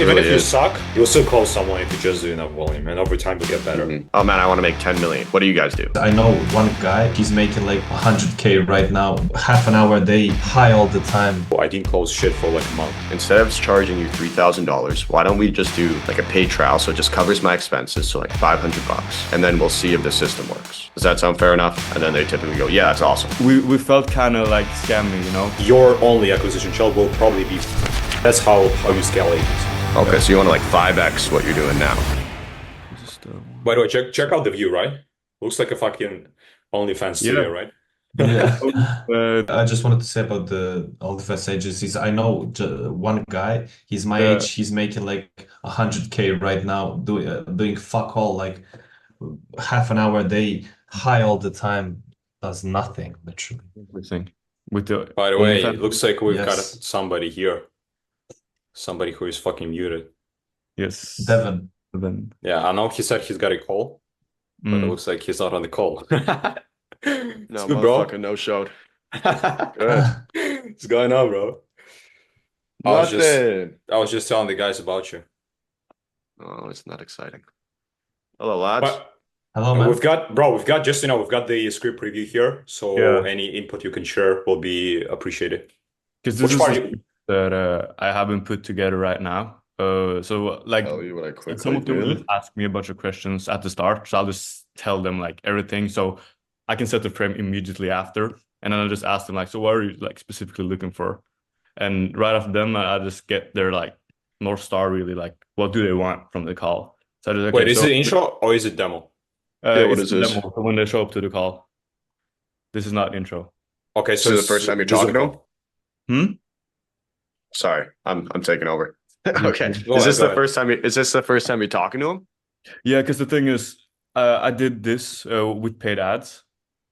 Even if you suck, you'll still close someone if you just do enough volume, and over time you'll get better. Oh man, I want to make 10 million. What do you guys do? I know one guy, he's making like 100K right now, half an hour a day, high all the time. I didn't close shit for like a month. Instead of charging you $3,000, why don't we just do like a paid trial so it just covers my expenses, so like 500 bucks, and then we'll see if the system works. Does that sound fair enough? And then they typically go, yeah, that's awesome. We felt kind of like scammy, you know? Your only acquisition channel will probably be, that's how you scale agents. Okay, so you want to like 5x what you're doing now. By the way, check out the view, right? Looks like a fucking OnlyFans studio, right? Yeah. I just wanted to say about all the fast agencies. I know one guy, he's my age, he's making like 100K right now, doing fuck all, like half an hour a day, high all the time, does nothing, literally. Everything. By the way, it looks like we've got Yes. somebody here. Somebody who is fucking muted. Yes. Devin. Yeah, I know he said he's got a call, but it looks like he's not on the call. No, good, bro. motherfucker, no showed. What's going on, bro? Nothing. I was just telling the guys about you. Oh, it's not exciting. Hello, lads. But Hello, man. we've got the script preview here, so any input you can share will be appreciated. Because this Which is part something that I haven't put together right now. So like Tell you what I quickly some of them will did. just ask me a bunch of questions at the start, so I'll just tell them like everything, so I can set the frame immediately after, and then I'll just ask them like, so what are you like specifically looking for? And right after them, I just get their like North Star, really, like what do they want from the call. So I just, okay, Wait, is it intro or is it demo? Yeah, what it's is this? demo, so when they show up to the call. This is not intro. Okay, So the first time you're talking to them? Sorry, I'm taking over. Okay. Is this the first time you're talking to him? Yeah, because the thing is, I did this with paid ads.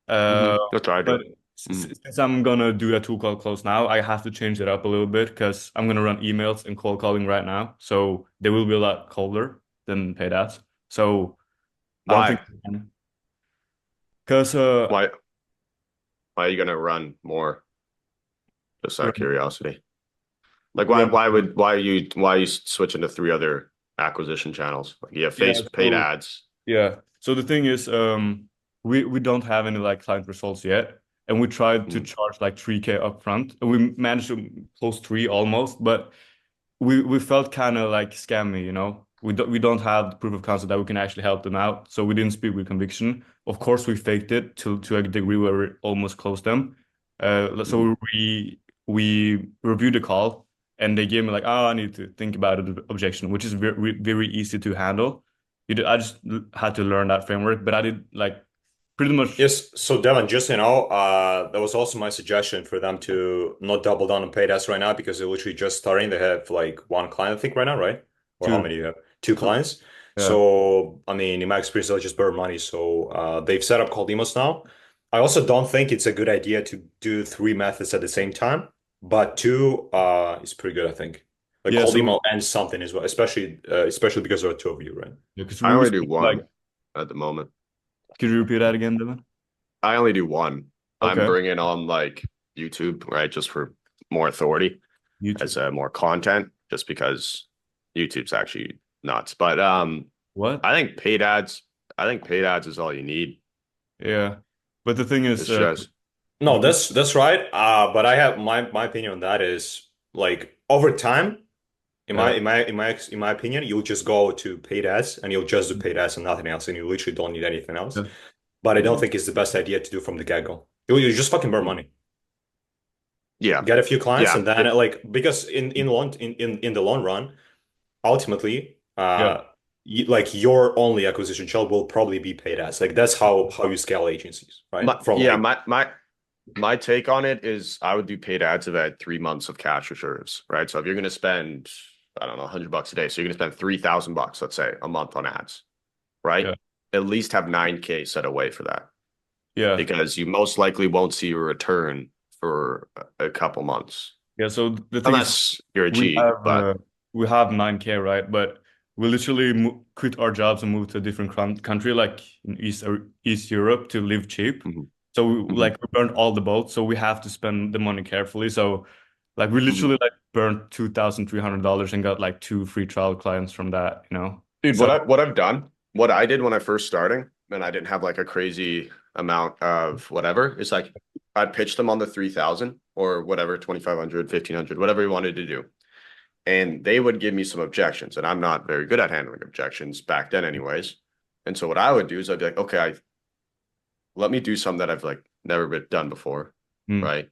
That's what I But do. since I'm gonna do a two call close now, I have to change it up a little bit because I'm gonna run emails and cold calling right now, so they will be a lot colder than paid ads. So Why? Because Why are you gonna run more? Just out of curiosity. Like why are you switching to 3 other acquisition channels? Like you have paid ads. Yeah. So the thing is, we don't have any like client results yet, and we tried to charge like 3K upfront, and we managed to close 3 almost, but we felt kind of like scammy, you know. We don't have the proof of concept that we can actually help them out, so we didn't speak with conviction. Of course, we faked it to a degree where we almost closed them. So we reviewed the call, and they gave me like, oh, I need to think about it, objection, which is very very easy to handle. I just had to learn that framework, but I did like pretty much. Yes, so Devin, just that was also my suggestion for them to not double down on paid ads right now because they're literally just starting. They have like 1 client, I think, right now, right? Or 2. how many do you have? 2 clients. Yeah. So, I mean, in my experience, they'll just burn money. So they've set up cold demos now. I also don't think it's a good idea to do 3 methods at the same time, but 2 is pretty good, I think. Like cold demo and something as well, especially because there are 2 of you, right? Yeah, I only do 1 at the moment. Could you repeat that again, Devin? I only do 1. Okay. I'm bringing on like YouTube, right, just for more authority, as more content, just because YouTube's actually nuts. But what? I think paid ads is all you need. Yeah, but the thing is, no, that's right. But I have my opinion on that is like over time, in my opinion, you'll just go to paid ads and you'll just do paid ads and nothing else, and you literally don't need anything else. Yeah. But I don't think it's the best idea to do from the get-go. You just fucking burn money. Yeah, get a few clients, and then like because in the long run, ultimately, like your only acquisition channel will probably be paid ads. Like that's how you scale agencies, right? My take on it is I would do paid ads if I had 3 months of cash reserves, right? So if you're going to spend, I don't know, $100 a day, so you're going to spend $3,000, let's say, a month on ads, right? Yeah. At least have 9K set away for that. Yeah, because you most likely won't see a return for a couple months. Yeah, so the thing unless you're a G, but we have 9K, right? But we literally quit our jobs and move to a different country, like in East Europe, to live cheap. So we burned all the boats, so we have to spend the money carefully. So Like we literally like burned $2,300 and got like 2 free trial clients from that, you know. Dude, So what I did when I first starting, and I didn't have like a crazy amount of whatever, is like I'd pitch them on the 3,000 or whatever, 2,500, 1,500, whatever we wanted to do. And they would give me some objections. And I'm not very good at handling objections back then anyways. And so what I would do is I'd be like, okay, let me do something that I've like never been done before, right?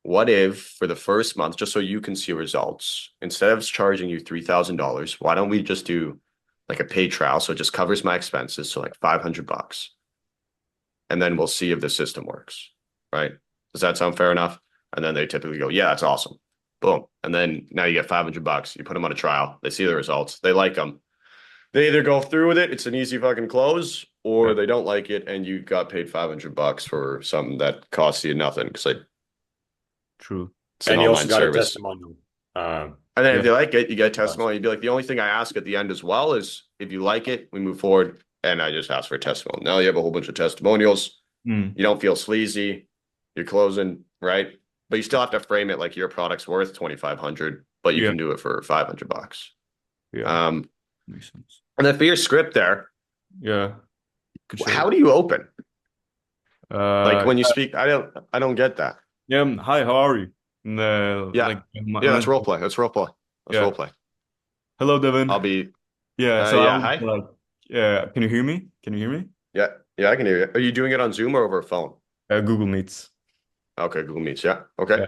What if for the first month, just so you can see results, instead of charging you $3,000, why don't we just do like a paid trial? So it just covers my expenses. So like $500. And then we'll see if the system works, right? Does that sound fair enough? And then they typically go, yeah, that's awesome. Boom. And then now you get $500. You put them on a trial. They see the results. They like them. They either go through with it. It's an easy fucking close, or they don't like it. And you got paid $500 for something that costs you nothing. Because like, true. it's an And you also online got a service. testimonial. And then if you like it, you get a testimonial. You'd be like, the only thing I ask at the end as well is if you like it, we move forward. And I just ask for a testimonial. Now you have a whole bunch of testimonials. You don't feel sleazy. You're closing, right? But you still have to frame it like your product's worth 2,500, but you can do it for $500. Yeah. Makes sense. And then for your script there, how do you open? Like when you speak, I don't get that. Yeah. Hi, how are you? That's role play. That's role play. That's role play. Hello, Devin. I'll be. Hi. Like, can you hear me? Can you hear me? Yeah, I can hear you. Are you doing it on Zoom or over a phone? Google Meets. Okay, Google Meets. Yeah. Okay. Yeah.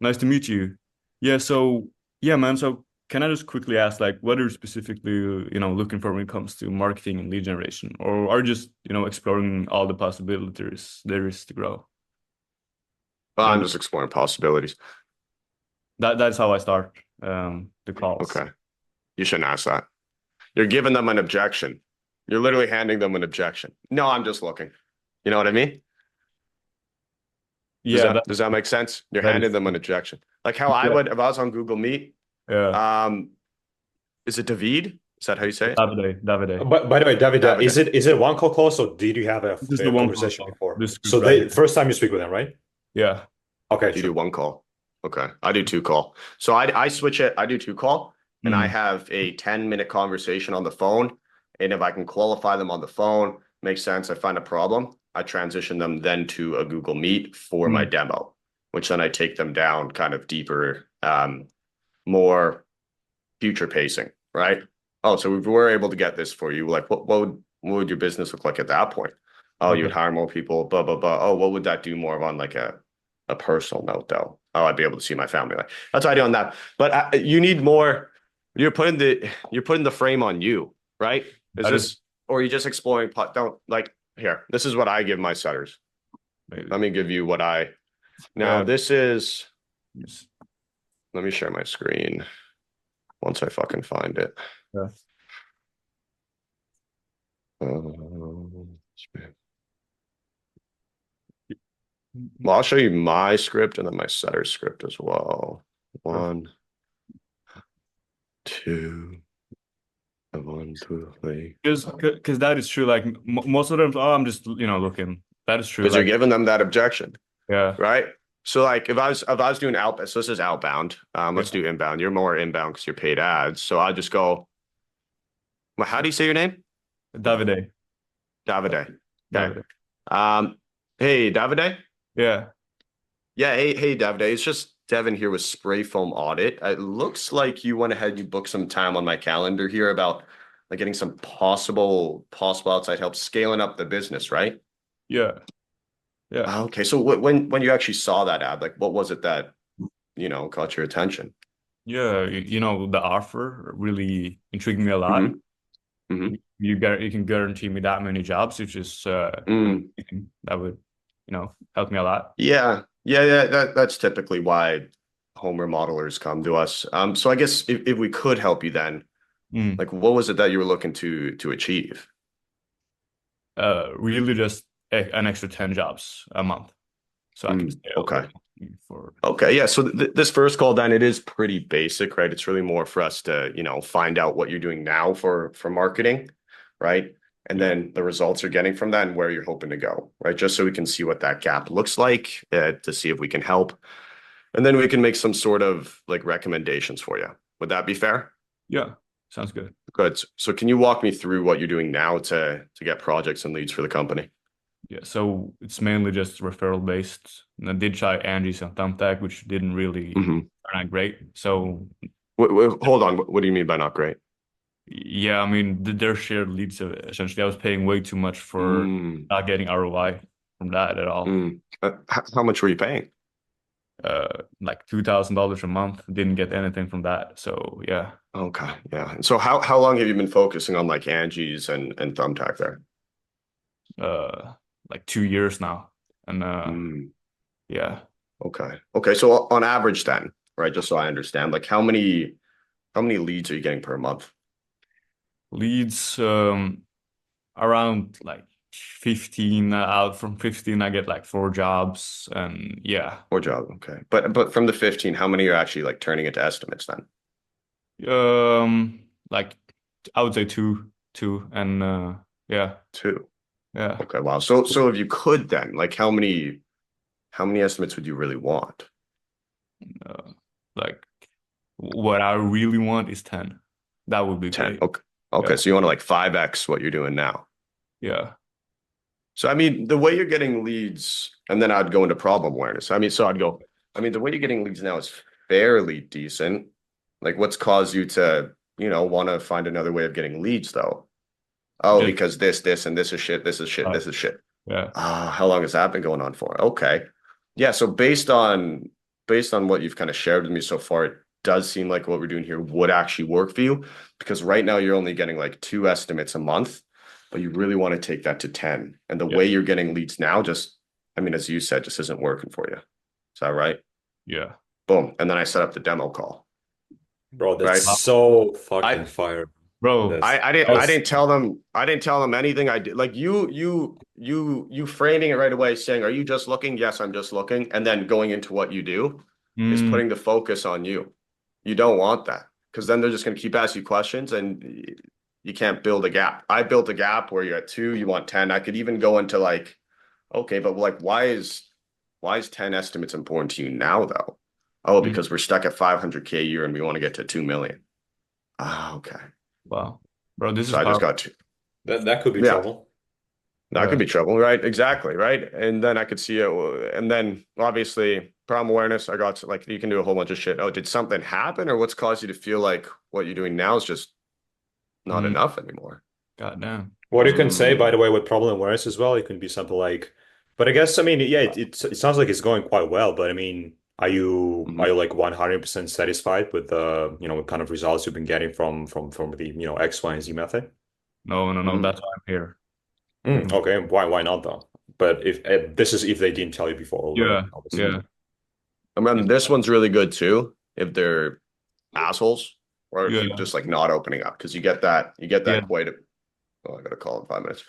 Nice to meet you. Yeah. So yeah, man. So can I just quickly ask, like, what are you specifically, looking for when it comes to marketing and lead generation, or are you just, exploring all the possibilities there is to grow? I'm just exploring possibilities. That's how I start the calls. Okay. You shouldn't ask that. You're giving them an objection. You're literally handing them an objection. No, I'm just looking. You know what I mean? Does that make sense? You're handing them an objection. Like how I would, if I was on Google Meet. Is it David? Is that how you say it? Davide. But by the way, David, is it one call, so did you have a conversation before? So first time you speak with him, right? Yeah. Okay. You do one call. Okay. I do 2 call. So I switch it. I do 2 call and I have a 10-minute conversation on the phone. And if I can qualify them on the phone, makes sense. I find a problem. I transition them then to a Google Meet for my demo, which then I take them down kind of deeper, more future pacing, right? Oh, so we were able to get this for you. Like, what would your business look like at that point? Oh, you would hire more people, blah, blah, blah. Oh, what would that do more on like a personal note though? Oh, I'd be able to see my family. Like, that's what I do on that. But you need more. You're putting the frame on you, right? Or are you just exploring? Don't like here. This is what I give my setters. Let me give you what this is. Let me share my screen once I fucking find it. Yeah. Well, I'll show you my script and then my setter script as well. 1, 2, 1, 2, 3. Because that is true. Like most of them, I'm just looking. That is true. Because you're giving them that objection. Yeah. Right. So like if I was doing outbound, so this is outbound. Let's do inbound. You're more inbound because you're paid ads. So I just go. Well, how do you say your name? Davide. Okay. Hey, Davide. Yeah. Yeah. Hey, Davide. It's just Devin here with Spray Foam Audit. It looks like you went ahead and you booked some time on my calendar here about like getting some possible outside help scaling up the business, right? Yeah. Yeah. Okay. So when you actually saw that ad, like what was it that, caught your attention? Yeah. The offer really intrigued me a lot. You can guarantee me that many jobs, which is that would, help me a lot. Yeah. That's typically why home remodelers come to us. So I guess if we could help you then, like what was it that you were looking to achieve? Really just an extra 10 jobs a month. So I can stay Okay. Yeah. So this first call then, it is pretty basic, right? It's really more for us to, find out what you're doing now for marketing, right? And then the results you're getting from that and where you're hoping to go, right? Just so we can see what that gap looks like to see if we can help. And then we can make some sort of like recommendations for you. Would that be fair? Yeah, sounds good. Good. So can you walk me through what you're doing now to get projects and leads for the company? Yeah, so it's mainly just referral based. And I did try Angie's and Thumbtack, which didn't really Mm-hmm. turn out great. So Hold on. What do you mean by not great? yeah, I mean their shared leads essentially. I was paying way too much for Mm, not getting ROI from that at all. how much were you paying? Like $2,000 a month. Didn't get anything from that. So yeah, Okay, yeah. And so how long have you been focusing on like Angie's and Thumbtack there? uh, like 2 years now, and Mm, yeah, okay. Okay. So on average then, right? Just so I understand, like how many leads are you getting per month? leads around like 15. Out from 15, I get like 4 jobs, and yeah, Or job. Okay. But from the 15, how many are actually like turning into estimates then? like I would say two, and yeah, Two. yeah, Okay. Wow. So if you could then, like how many estimates would you really want? uh, like what I really want is 10. That would be 10. great. Okay. Okay. Yeah, So you want to like 5x what you're doing now. yeah, So I mean, the way you're getting leads, and then I'd go into problem awareness. I mean, the way you're getting leads now is fairly decent. Like what's caused you to, want to find another way of getting leads though? Oh, just because this, and this is shit, this is shit, this is shit. yeah, How long has that been going on for? Okay. Yeah, so based on what you've kind of shared with me so far, it does seem like what we're doing here would actually work for you because right now you're only getting like 2 estimates a month, but you really want to take that to 10. And the yeah, way you're getting leads now just, I mean, as you said, just isn't working for you. Is that right? yeah. Boom. And then I set up the demo call, Bro, that's right? Wow. so fucking I fire. Bro, That's I that's didn't tell them anything. I did like you framing it right away saying, are you just looking? Yes, I'm just looking. And then going into what you do is mm, putting the focus on you. You don't want that because then they're just going to keep asking you questions and you can't build a gap. I built a gap where you're at 2, you want 10. I could even go into like, okay, but like why is 10 estimates important to you now though? Oh, mm, because we're stuck at 500K a year and we want to get to 2 million. Ah, okay. wow, bro, this is So I just powerful. got to, that could be yeah, trouble. that could Yeah, be trouble, right? Exactly, right? And then I could see it, and then obviously problem awareness. I got to, like you can do a whole bunch of shit. Oh, did something happen, or what's caused you to feel like what you're doing now is just not mm, enough anymore? goddamn. What you can say, by Mm, the way, with problem awareness as well, it can be something like, but I guess, I mean, yeah, it sounds like it's going quite well, but I mean, are you mhm. like 100% satisfied with the, what kind of results you've been getting from the, X, Y, and Z method? No, no, no. Mm. That's why I'm here. Okay, why not though? But if this is if they didn't tell you before already, Yeah, obviously. yeah, I mean, this one's really good too. If they're assholes, or if you yeah, just like not opening up, because you get that yeah, quite a. Oh, I gotta call in 5 minutes.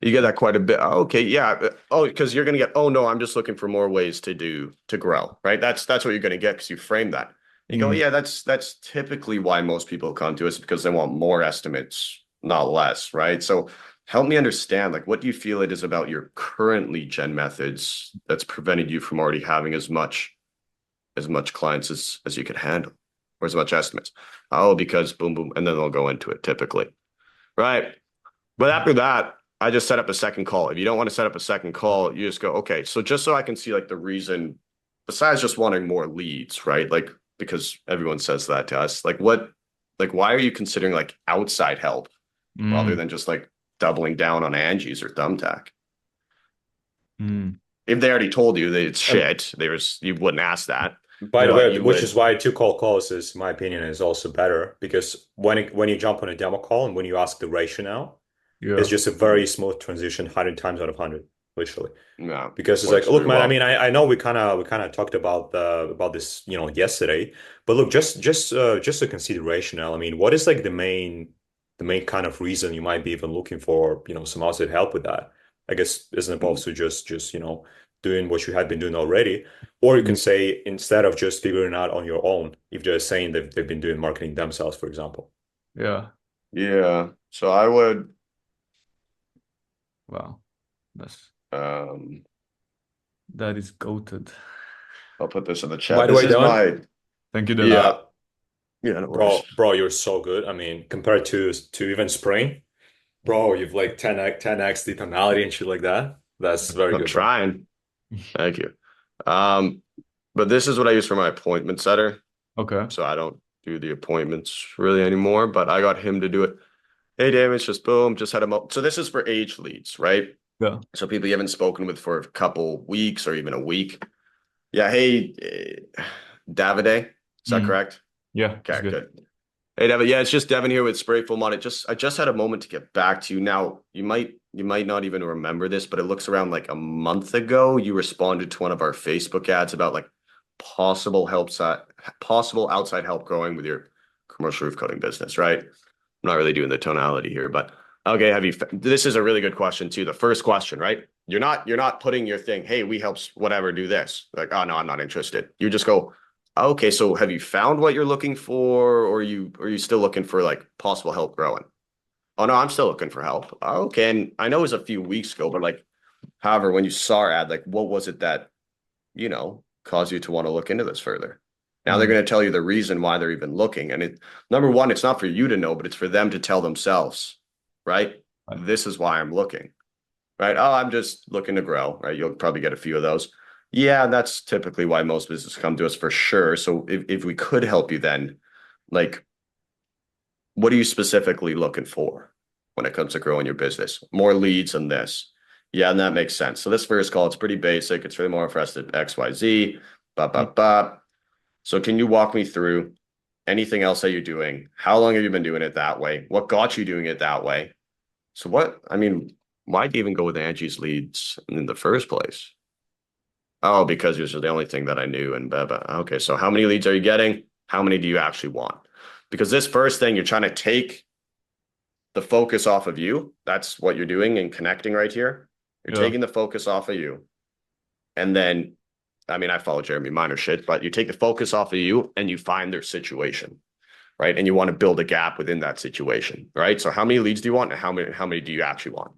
You get that quite a bit. Oh, okay, yeah. Oh, because you're gonna get. Oh no, I'm just looking for more ways to grow. Right. That's what you're gonna get because you frame that. You go, mm, yeah. That's typically why most people come to us because they want more estimates, not less. Right. So help me understand. Like, what do you feel it is about your current lead gen methods that's prevented you from already having as much clients as you could handle, or as much estimates? Oh, because boom, boom, and then they'll go into it typically. Right. But after that, I just set up a second call. If you don't want to set up a second call, you just go, okay, so just so I can see like the reason, besides just wanting more leads, right? Like, because everyone says that to us, why are you considering like outside help rather mm, than just like doubling down on Angie's or Thumbtack? mm. If they already told you that it's Um, shit, you wouldn't ask that, by the but way, you which would, is why two call calls is, in my opinion, is also better because when you jump on a demo call and when you ask the rationale, it's Yeah, just a very smooth transition, 100 times out of 100, literally. no, Because it's like, works look, very man, I well. mean, I know we kind of talked about this, yesterday, but look, just a consideration. I mean, what is like the main kind of reason you might be even looking for, some outside help with that? I guess isn't opposed to just doing what you had been doing already, or you can mm, say instead of just figuring out on your own, if they're saying they've been doing marketing themselves, for example. yeah. Yeah. So I would, Wow, that's um, that is goated. I'll put this in the By chat. the This way, is Dylan, my Thank you, Dylan. yeah. Yeah, no worries. bro, you're so good. I mean, compared to even Spring, bro, you've like 10x the tonality and shit like that. That's very I'm good, bro. trying. Thank you. But this is what I use for my appointment setter. Okay. So I don't do the appointments really anymore, but I got him to do it. Hey, Damon, just boom, just had him up. So this is for age leads, right? Yeah. So people you haven't spoken with for a couple weeks or even a week. Yeah. Hey, Davide, is that correct? Yeah, it's Okay, good. good. Hey, Devin. Yeah, it's just Devin here with Spray Full Mod. I just had a moment to get back to you. Now, you might not even remember this, but it looks around like a month ago, you responded to one of our Facebook ads about like possible outside help growing with your commercial roof coating business, right? I'm not really doing the tonality here, but okay, this is a really good question too. The first question, right? You're not putting your thing, hey, we help whatever do this. Like, oh no, I'm not interested. You just go, okay, so have you found what you're looking for, or are you still looking for like possible help growing? Oh no, I'm still looking for help. Okay, and I know it was a few weeks ago, but like, however, when you saw our ad, like, what was it that caused you to want to look into this further? Now they're going to tell you the reason why they're even looking, and number one, it's not for you to know, but it's for them to tell themselves, right? This is why I'm looking, right? Oh, I'm just looking to grow, right? You'll probably get a few of those. Yeah, that's typically why most businesses come to us for sure. So if we could help you then, like, what are you specifically looking for when it comes to growing your business? More leads than this. Yeah, and that makes sense. So this first call, it's pretty basic. It's really more interested XYZ, So can you walk me through anything else that you're doing? How long have you been doing it that way? What got you doing it that way? So why'd you even go with Angie's leads in the first place? Oh, because it was the only thing that I knew and blah, blah. Okay, so how many leads are you getting? How many do you actually want? Because this first thing, you're trying to take the focus off of you. That's what you're doing and connecting right here. You're taking the focus off of you. And then, I follow Jeremy Minor shit, but you take the focus off of you and you find their situation, right? And you want to build a gap within that situation, right? So how many leads do you want and how many do you actually want?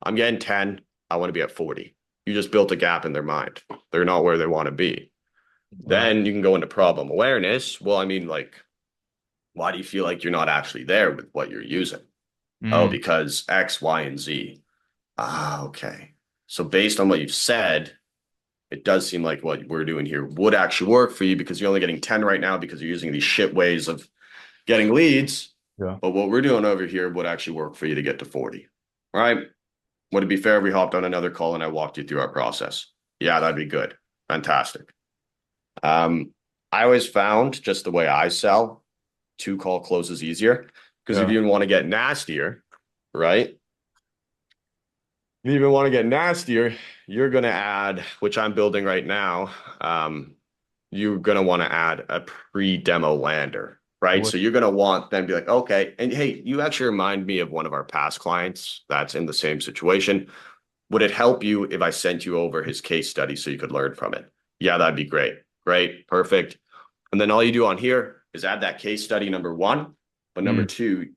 I'm getting 10. I want to be at 40. You just built a gap in their mind. They're not where they want to be. Then you can go into problem awareness. Well, why do you feel like you're not actually there with what you're using? Oh, because X, Y, and Z. Okay. So based on what you've said, it does seem like what we're doing here would actually work for you because you're only getting 10 right now because you're using these shit ways of getting leads. Yeah. But what we're doing over here would actually work for you to get to 40. All right. Would it be fair if we hopped on another call and I walked you through our process? Yeah, that'd be good. Fantastic. I always found just the way I sell, 2-call closes easier because if you even want to get nastier, right? If you even want to get nastier, you're going to add, which I'm building right now. You're going to want to add a pre-demo lander, right? So you're going to want them to be like, okay. And hey, you actually remind me of one of our past clients that's in the same situation. Would it help you if I sent you over his case study so you could learn from it? Yeah, that'd be great. Great. Perfect. And then all you do on here is add that case study number 1. But number 2,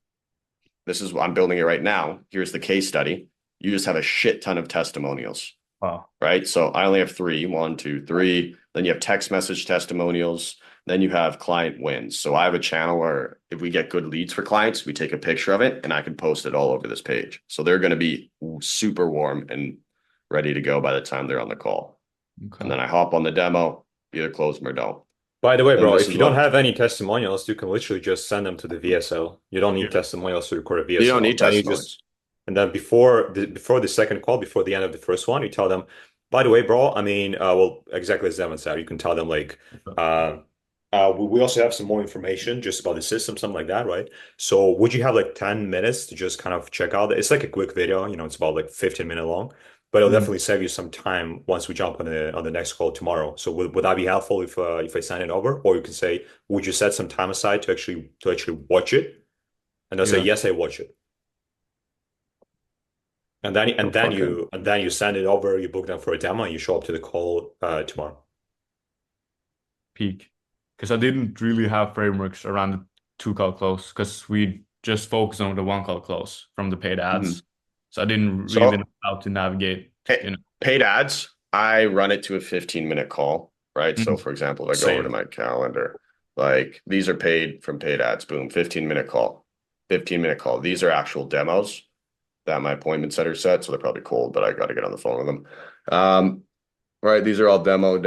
this is what I'm building it right now. Here's the case study. You just have a shit ton of testimonials. Wow. Right. So I only have 3, 1, 2, 3. Then you have text message testimonials. Then you have client wins. So I have a channel where if we get good leads for clients, we take a picture of it and I can post it all over this page. So they're going to be super warm and ready to go by the time they're on the call. Okay. And then I hop on the demo, either close them or don't. By the way, bro, if you don't have any testimonials, you can literally just send them to the VSL. You don't need testimonials to record a VSL. You don't need testimonials. And then before the second call, before the end of the first one, you tell them, by the way, bro, well, exactly as Devin said, you can tell them like, we also have some more information just about the system, something like that, right? So would you have like 10 minutes to just kind of check out? It's like a quick video, it's about like 15-minute long, but it'll definitely save you some time once we jump on the next call tomorrow. So would that be helpful if I send it over? Or you can say, would you set some time aside to actually watch it? And they'll say, yes, I watch it. And then you send it over, you book them for a demo, and you show up to the call tomorrow. Peak. Because I didn't really have frameworks around the 2-call close because we just focused on the 1-call close from the paid ads. So I didn't really know how to navigate. Paid ads, I run it to a 15-minute call. right? So for example, if I go over to Same. my calendar, like these are paid from paid ads, boom, 15-minute call, 15-minute call. These are actual demos that my appointment setter set. So they're probably cold, but I got to get on the phone with them. Right. These are all demo,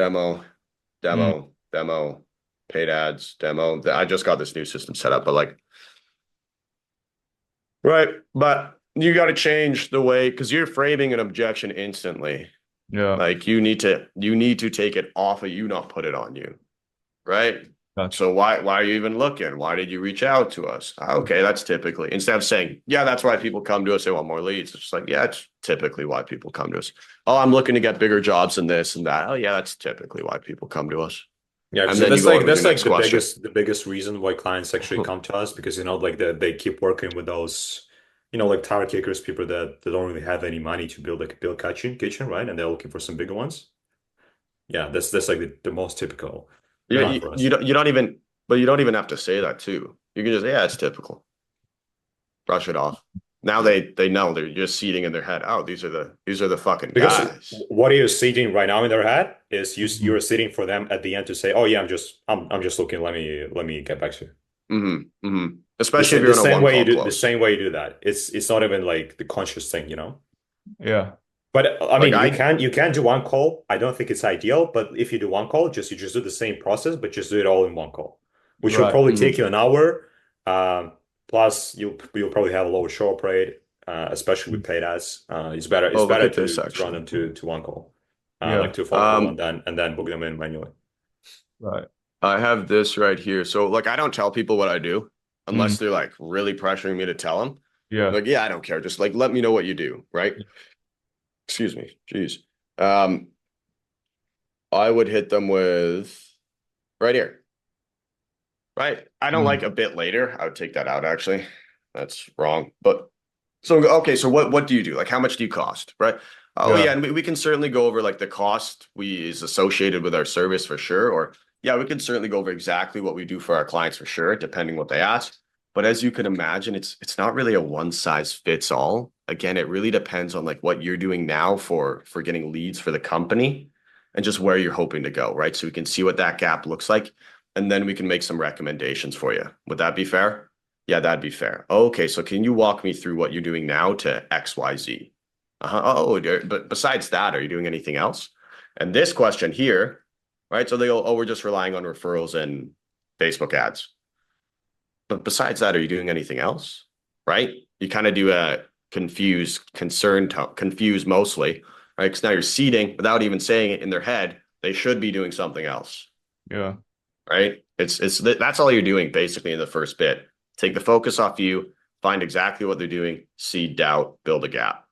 paid ads, demo. I just got this new system set up, but like, right. But you got to change the way, because you're framing an objection instantly. Yeah. Like you need to take it off of you, not put it on you. Right. Gotcha. So why are you even looking? Why did you reach out to us? Okay, that's typically, instead of saying, yeah, that's why people come to us, they want more leads. It's just like, yeah, it's typically why people come to us. Oh, I'm looking to get bigger jobs and this and that. Oh yeah, that's typically why people come to us. Yeah, And so then that's you go like on to that's your like next the question. biggest reason why clients actually come to us, because like they keep working with those, like tire kickers, people that don't really have any money to build like a build kitchen, right? And they're looking for some bigger ones. Yeah, that's like the most typical Yeah, client for us. you don't even, but you don't even have to say that too. You can just, yeah, it's typical. Brush it off. Now they know, they're just seeding in their head. Oh, these are the fucking Because guys. what you're seeing right now in their head is you're Mhm. sitting for them at the end to say, "Oh yeah, I'm just looking. Let me get back to you." Especially if you're on a one-call The close. same way you do that. It's not even like the conscious thing, Yeah. But I Like mean, you can do one call. I don't think it's ideal, but if you do one call, you just do the same process, but just do it all in one call, which will Right. probably take you an hour. Plus, you'll probably have a lower show up rate, especially with paid ads. It's Oh, look better at this to run actually. them to one call, Yeah. like to a phone call, and then book them in manually. Right. I have this right here. So like I don't tell people what I do unless Mm. they're like really pressuring me to tell them. Yeah. Like, yeah, I don't care. Just like let me know what you do, right? Excuse me. Jeez. I would hit them with right here. Right. I don't like a bit later. I would take that out actually. That's wrong. But so okay, so what do you do? Like how much do you cost? Right. Oh Yeah. yeah, and we can certainly go over like the cost is associated with our service for sure. Or yeah, we can certainly go over exactly what we do for our clients for sure, depending what they ask. But as you can imagine, it's not really a one size fits all. Again, it really depends on like what you're doing now for getting leads for the company and just where you're hoping to go, right? So we can see what that gap looks like, and then we can make some recommendations for you. Would that be fair? Yeah, that'd be fair. Okay, so can you walk me through what you're doing now to XYZ? Oh, but besides that, are you doing anything else? And this question here, right? So they go, oh, we're just relying on referrals and Facebook ads. But besides that, are you doing anything else? Right? You kind of do a confused, confused mostly, right? Because now you're seeding without even saying it in their head. They should be doing something else, Yeah. right? That's all you're doing basically in the first bit. Take the focus off you, find exactly what they're doing, seed doubt, build a gap.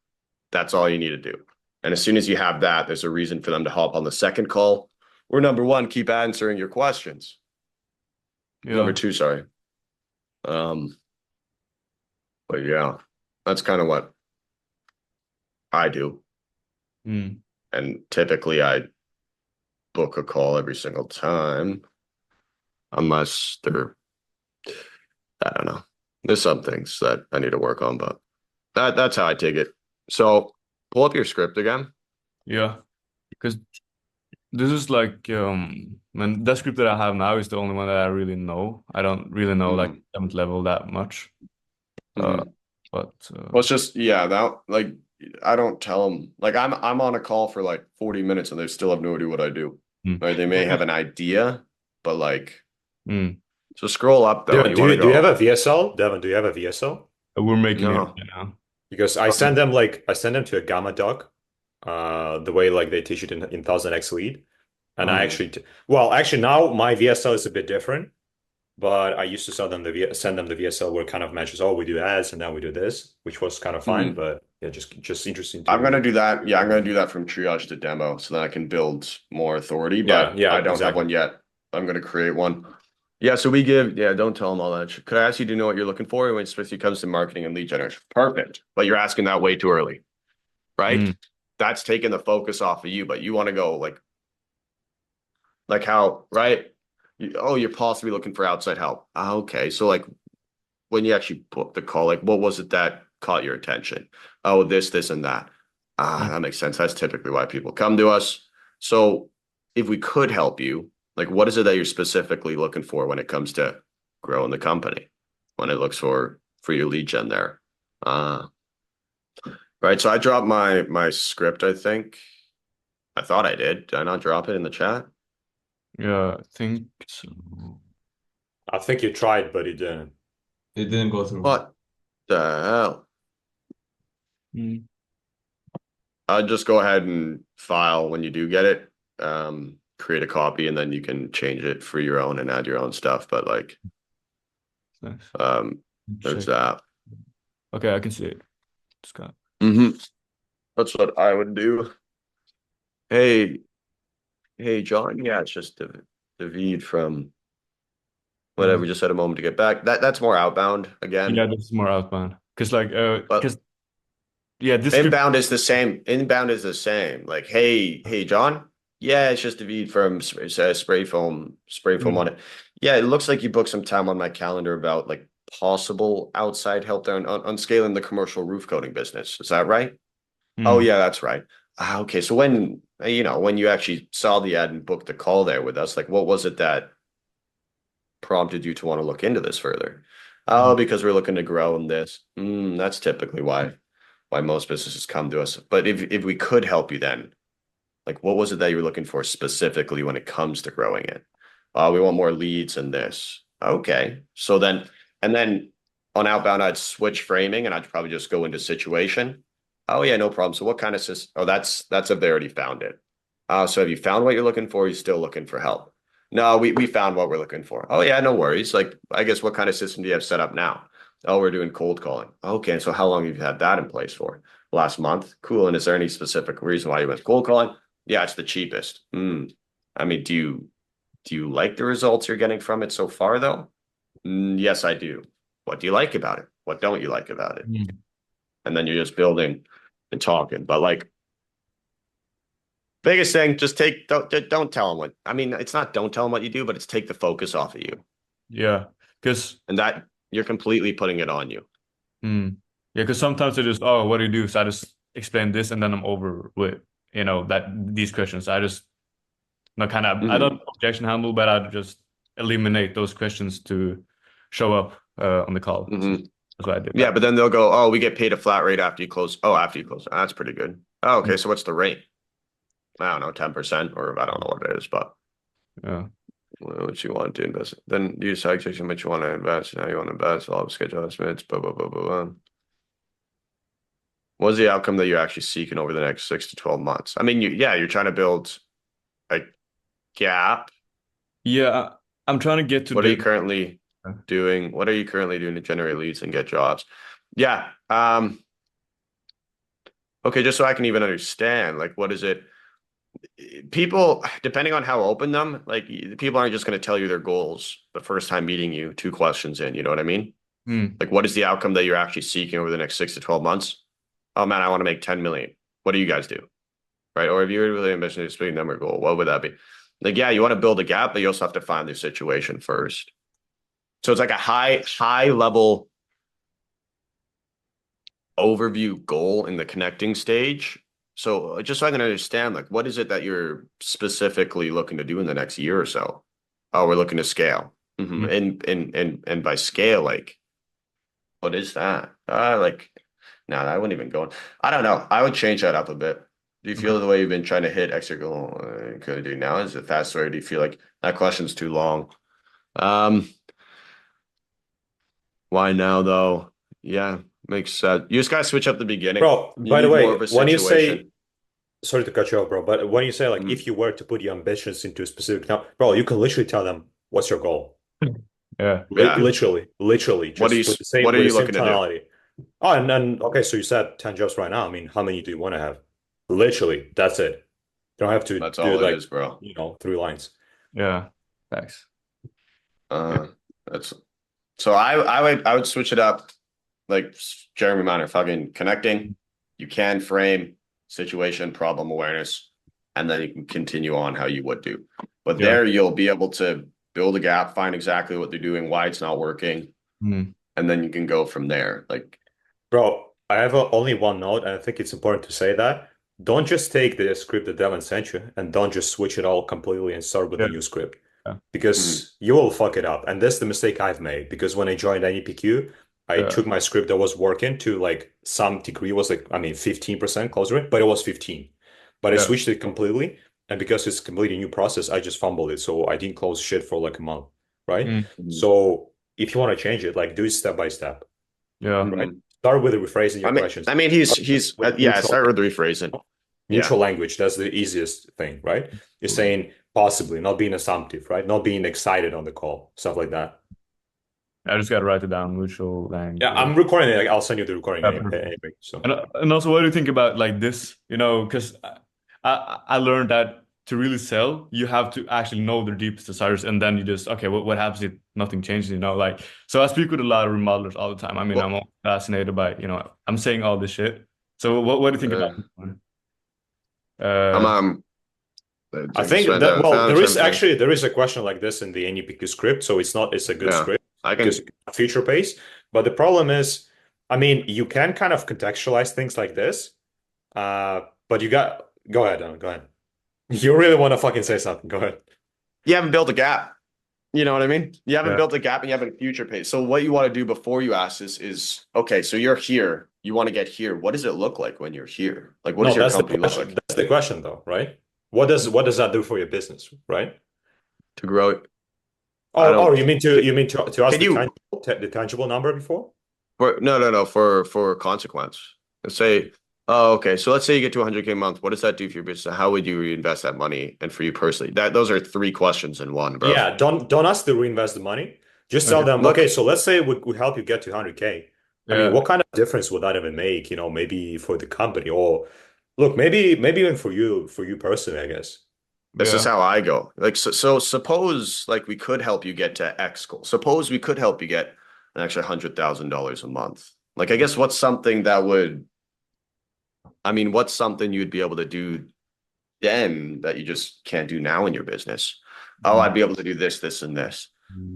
That's all you need to do. And as soon as you have that, there's a reason for them to hop on the second call. Or number one, keep answering your questions. Yeah. Number two, sorry. But yeah, that's kind of what I do. Mm. And typically I book a call every single time, unless I don't know. There's some things that I need to work on, but that's how I take it. So pull up your script again. Yeah. Because this is like when that script that I have now is the only one that I really know. I don't really know like 7th level that much. But Well, it's just that like I don't tell them like I'm on a call for like 40 minutes and they still have no idea what I do. Right? They may have an idea, but like so scroll up though. Do you have a VSL, Devin? Do you have a VSL? We're making it No. right now. Because I send them to a Gamma doc, the way like they teach it in 1000x lead, and I actually now my VSL is a bit different, but I used to send them the VSL where it kind of matches. Oh, we do ads and then we do this, which was kind of fine, but yeah, just interesting. I'm gonna do that. Yeah, I'm gonna do that from triage to demo so that I can build more authority. But Yeah, I don't have one yet. I'm gonna create one. Yeah, so we give, don't tell them all that. Could I ask you to know what you're looking for when especially comes to marketing and lead generation? Perfect. But you're asking that way too early, right? That's taking the focus off of you, but you want to go like how, right? You're possibly looking for outside help. Okay. So like when you actually book the call, like what was it that caught your attention? Oh, this, and that. That makes sense. That's typically why people come to us. So if we could help you, like what is it that you're specifically looking for when it comes to growing the company, when it looks for your lead gen there? Right. So I dropped my script, I think. I thought I did. Did I not drop it in the chat? Yeah, I think so. I think you tried, but it didn't. It didn't go through. What the hell? Mm. I'll just go ahead and file when you do get it. Create a copy and then you can change it for your own and add your own stuff. But like, Nice. there's Check. that. Okay, I can see it. Scott. That's what I would do. Hey, John. Yeah, it's just David from whatever. We just had a moment to get back. That's more outbound again. Yeah, this is more outbound. Because like But because yeah, this inbound is the same. Inbound is the same. Like, hey, John. Yeah, it's just David from spray foam on it. Yeah, it looks like you booked some time on my calendar about like possible outside help there on scaling the commercial roof coating business. Is that right? Oh yeah, that's right. Okay, so when you actually saw the ad and booked the call there with us, like what was it that prompted you to want to look into this further? Oh, because we're looking to grow in this. That's typically why most businesses come to us. But if we could help you then, like what was it that you were looking for specifically when it comes to growing it? We want more leads in this. Okay. So then on outbound, I'd switch framing and I'd probably just go into situation. Oh yeah, no problem. So what kind of system? Oh, that's if they already found it. So have you found what you're looking for? Or are you still looking for help? No, we found what we're looking for. Oh yeah, no worries. Like, I guess what kind of system do you have set up now? Oh, we're doing cold calling. Okay, so how long have you had that in place for? Last month. Cool. And is there any specific reason why you went cold calling? Yeah, it's the cheapest. I mean, do you like the results you're getting from it so far though? Yes, I do. What do you like about it? What don't you like about it? And then you're just building and talking. But like, biggest thing, just don't tell them what, I mean, it's not don't tell them what you do, but it's take the focus off of you. Yeah, because And that you're completely putting it on you. yeah, because sometimes they just, oh, what do you do? So I just explain this and then I'm over with, these questions. I just I don't objection handle, but I just eliminate those questions to show up on the call. So that's what I did. Yeah, but then they'll go, oh, we get paid a flat rate after you close. Oh, after you close. That's pretty good. Oh, okay. So what's the rate? I don't know, 10%, or I don't know what it is, but yeah. What you want to invest. Then you decide how much you want to invest and how you want to invest. I'll have schedule estimates, blah, blah, blah, blah, blah. What's the outcome that you're actually seeking over the next 6 to 12 months? I mean, you're trying to build a gap. Yeah, I'm trying to get to What are you currently doing? What are you currently doing to generate leads and get jobs? Yeah. Okay, just so I can even understand, like, what is it? People, depending on how open them, like people aren't just going to tell you their goals the first time meeting you 2 questions in, you know what I mean? Like, what is the outcome that you're actually seeking over the next 6 to 12 months? Oh man, I want to make 10 million. What do you guys do? Right? Or if you were really ambitious to speak number goal, what would that be? Like, yeah, you want to build a gap, but you also have to find the situation first. So it's like a high level overview goal in the connecting stage. So just so I can understand, like, what is it that you're specifically looking to do in the next year or so? Oh, we're looking to scale. And by scale, like, what is that? No, I wouldn't even go. I don't know. I would change that up a bit. Do you feel the way you've been trying to hit extra goal could do now? Is it faster? Or do you feel like that question's too long? Why now though? Yeah, makes sense. You just gotta switch up the beginning. Bro, You by the need way, more of a when you say, situation. sorry to cut you off, bro, but when you say like if you were to put your ambitions into a specific now, bro, you can literally tell them what's your goal. Yeah. Literally, just What are you with the same, what are with you the same looking to do? tonality. Oh, and then okay, so you said 10 jobs right now. I mean, how many do you want to have? Literally, that's it. You don't have to That's do all it like, is, bro. 3 lines. Yeah. Thanks. That's so I would switch it up like Jeremy Miner, fucking connecting. You can frame situation, problem awareness, and then you can continue on how you would do. But Yeah. there you'll be able to build a gap, find exactly what they're doing, why it's not working, and then you can go from there. Like, Bro, I have only one note, and I think it's important to say that. don't just take the script that Devin sent you and don't just switch it all completely and start with Yeah. the new script Yeah. because you will fuck it up. And that's the mistake I've made because when I joined NEPQ, I Yeah. took my script that was working to like some degree was like, I mean, 15% close rate, but it was 15. But I Yeah. switched it completely. And because it's completely new process, I just fumbled it. So I didn't close shit for like a month, right? Mm. So if you want to change it, like do it step by step, Yeah. right? Start with rephrasing your questions. I mean, he's With yeah. neutral Start with the rephrasing. neutral language. That's the easiest thing, right? You're saying possibly, not being assumptive, right? Not being excited on the call, stuff like that. I just gotta write it down, mutual language. Yeah, I'm recording it. Like, I'll send you the recording Yeah, anyway. perfect. So And also, what do you think about like this? You know, because I learned that to really sell, you have to actually know their deepest desires, and then you just okay, what happens if nothing changes? You know, like so. I speak with a lot of remodelers all the time. I mean, Well- I'm all fascinated by I'm saying all this shit. So what do you think about this one? I'm I think that well, there is a question like this in the NEPQ script, so it's a good Yeah, script I can. because feature based. But the problem is, I mean, you can kind of contextualize things like this, but you got go ahead, Alan, go ahead. You really want to fucking say something? Go ahead. You haven't built a gap. You know what I mean? You haven't Yeah. built a gap and you haven't future paced. So what you want to do before you ask this is, okay, so you're here. You want to get here. What does it look like when you're here? Like, what No, does your that's the company look question. like That's the question, though, right? What does that do for your business, right? to grow it? Oh, you mean to ask Can you- the tangible number before? No, for consequence. Let's say, oh, okay. So let's say you get to 100K a month. What does that do for your business? How would you reinvest that money? And for you personally, those are three questions in one, bro. Yeah, don't ask to reinvest the money. Just tell them, Look- okay, so let's say we help you get to 100K. I Yeah. mean, what kind of difference would that even make? You know, maybe for the company or look, maybe even for you personally, I guess. This is Yeah. how I go. Like, so suppose like we could help you get to X goal. Suppose we could help you get an extra $100,000 a month. Like, I guess what's something what's something you'd be able to do then that you just can't do now in your business? Oh, I'd be able to do this, this, and this.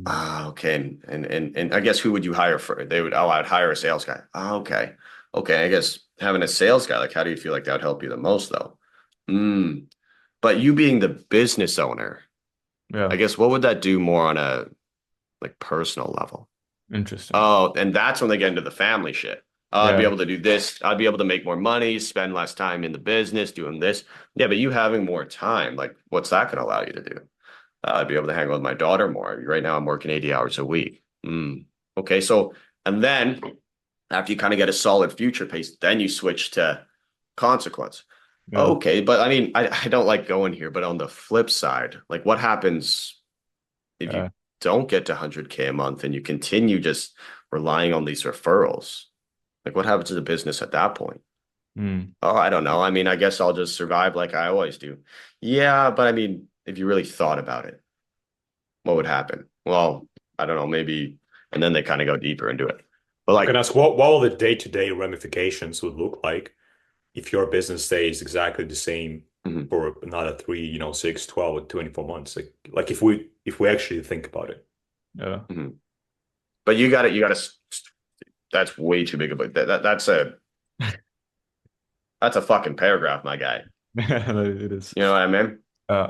Okay. And I guess who would you hire for? I'd hire a sales guy. Okay. Okay. I guess having a sales guy, like, how do you feel like that would help you the most though? But you being the business owner, Yeah. I guess what would that do more on a like personal level? Interesting. Oh, and that's when they get into the family shit. I'd be Yeah. able to do this. I'd be able to make more money, spend less time in the business doing this. Yeah, but you having more time, like what's that going to allow you to do? I'd be able to hang out with my daughter more. Right now, I'm working 80 hours a week. Okay, so, and then after you kind of get a solid future pace, then you switch to consequence. Yeah. Okay, but I mean, I don't like going here, but on the flip side, like what happens if you don't get to 100K a month and you continue just relying on these referrals? Like what happens to the business at that point? Oh, I don't know. I mean, I guess I'll just survive like I always do. Yeah, but I mean, if you really thought about it, what would happen? Well, I don't know, maybe, and then they kind of go deeper into it. But I like, can ask what will the day-to-day ramifications would look like if your business stays exactly the same for another 3, 6, 12, or 24 months? Like if we actually think about it. Yeah. But you got to, that's way too big of a, that's a fucking paragraph, my guy. It is. You know what I mean?